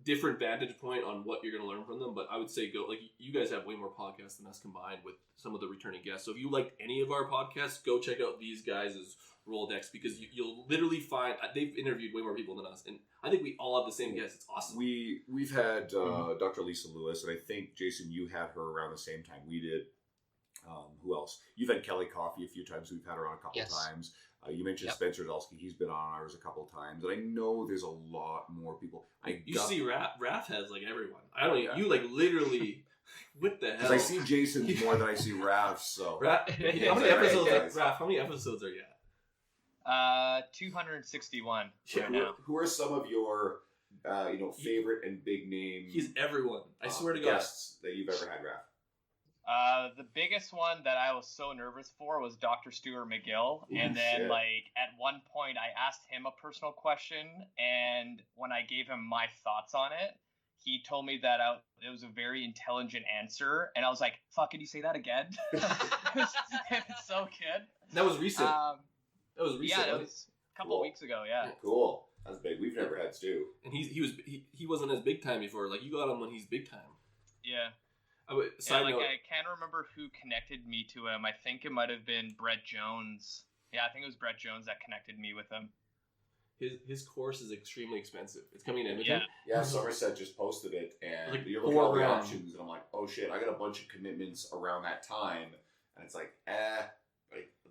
different vantage point on what you're going to learn from them, but I would say you guys have way more podcasts than us combined with some of the returning guests. So if you liked any of our podcasts, go check out these guys' Rolodex because you'll literally find they've interviewed way more people than us, and I think we all have the same guests. It's awesome. We've had Dr. Lisa Lewis, and I think Jason, you had her around the same time we did. Who else? You've had Kelly Coffey a few times. We've had her on a couple times. You mentioned Spencer Dulski. He's been on ours a couple times. And I know there's a lot more people. See Raph has like everyone. I don't know. You like literally, what the hell? Because I see Jason more than I see Raph. So Raph, how many episodes are you at? 261 right now. Who are some of your favorite and big name? He's everyone. I swear to God. Guests that you've ever had, Raph. The biggest one that I was so nervous for was Dr. Stuart McGill. And then, at one point, I asked him a personal question. And when I gave him my thoughts on it, he told me that it was a very intelligent answer. And I was like, fuck, can you say that again? It's so good. That was recent. That was recent. Yeah, it was a couple of weeks ago, yeah. Cool. That's big. We've never had Stu. And he wasn't as big time before. Like, you got him when he's big time. Yeah. Side note, I can't remember who connected me to him. I think it might have been Brett Jones. Yeah, I think it was Brett Jones that connected me with him. His course is extremely expensive. It's coming in Edmonton. Yeah, Somerset just posted it, and like you're looking at all the options, and I'm like, oh shit, I got a bunch of commitments around that time, and it's like,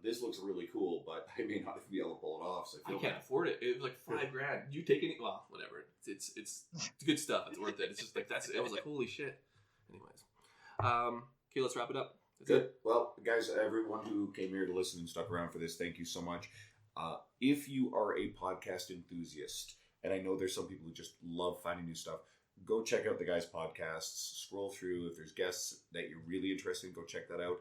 this looks really cool, but I may not be able to pull it off. So I can't afford it. It was like $5,000. You take any? Well, whatever. It's good stuff. It's worth it. It's just like I was like, holy shit. Anyways. Okay, let's wrap it up. Good. Well, guys, everyone who came here to listen and stuck around for this, thank you so much. If you are a podcast enthusiast, and I know there's some people who just love finding new stuff. Go check out the guys' podcasts. Scroll through. If there's guests that you're really interested in, go check that out.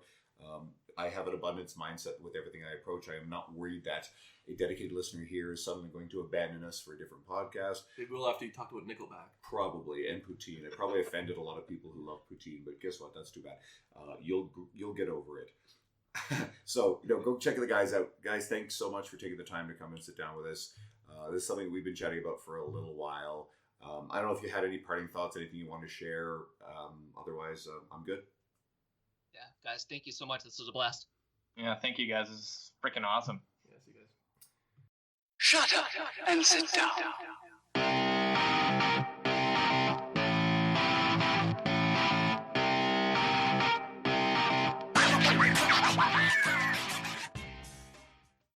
I have an abundance mindset with everything I approach. I am not worried that a dedicated listener here is suddenly going to abandon us for a different podcast. Maybe we'll have to talk about Nickelback. Probably, and poutine. It probably offended a lot of people who love poutine, but guess what? That's too bad. You'll get over it. So, go check the guys out. Guys, thanks so much for taking the time to come and sit down with us. This is something we've been chatting about for a little while. I don't know if you had any parting thoughts, anything you want to share. Otherwise, I'm good. Yeah, guys, thank you so much. This was a blast. Yeah, thank you guys. This is freaking awesome. Yeah, see you guys. Shut up and sit down.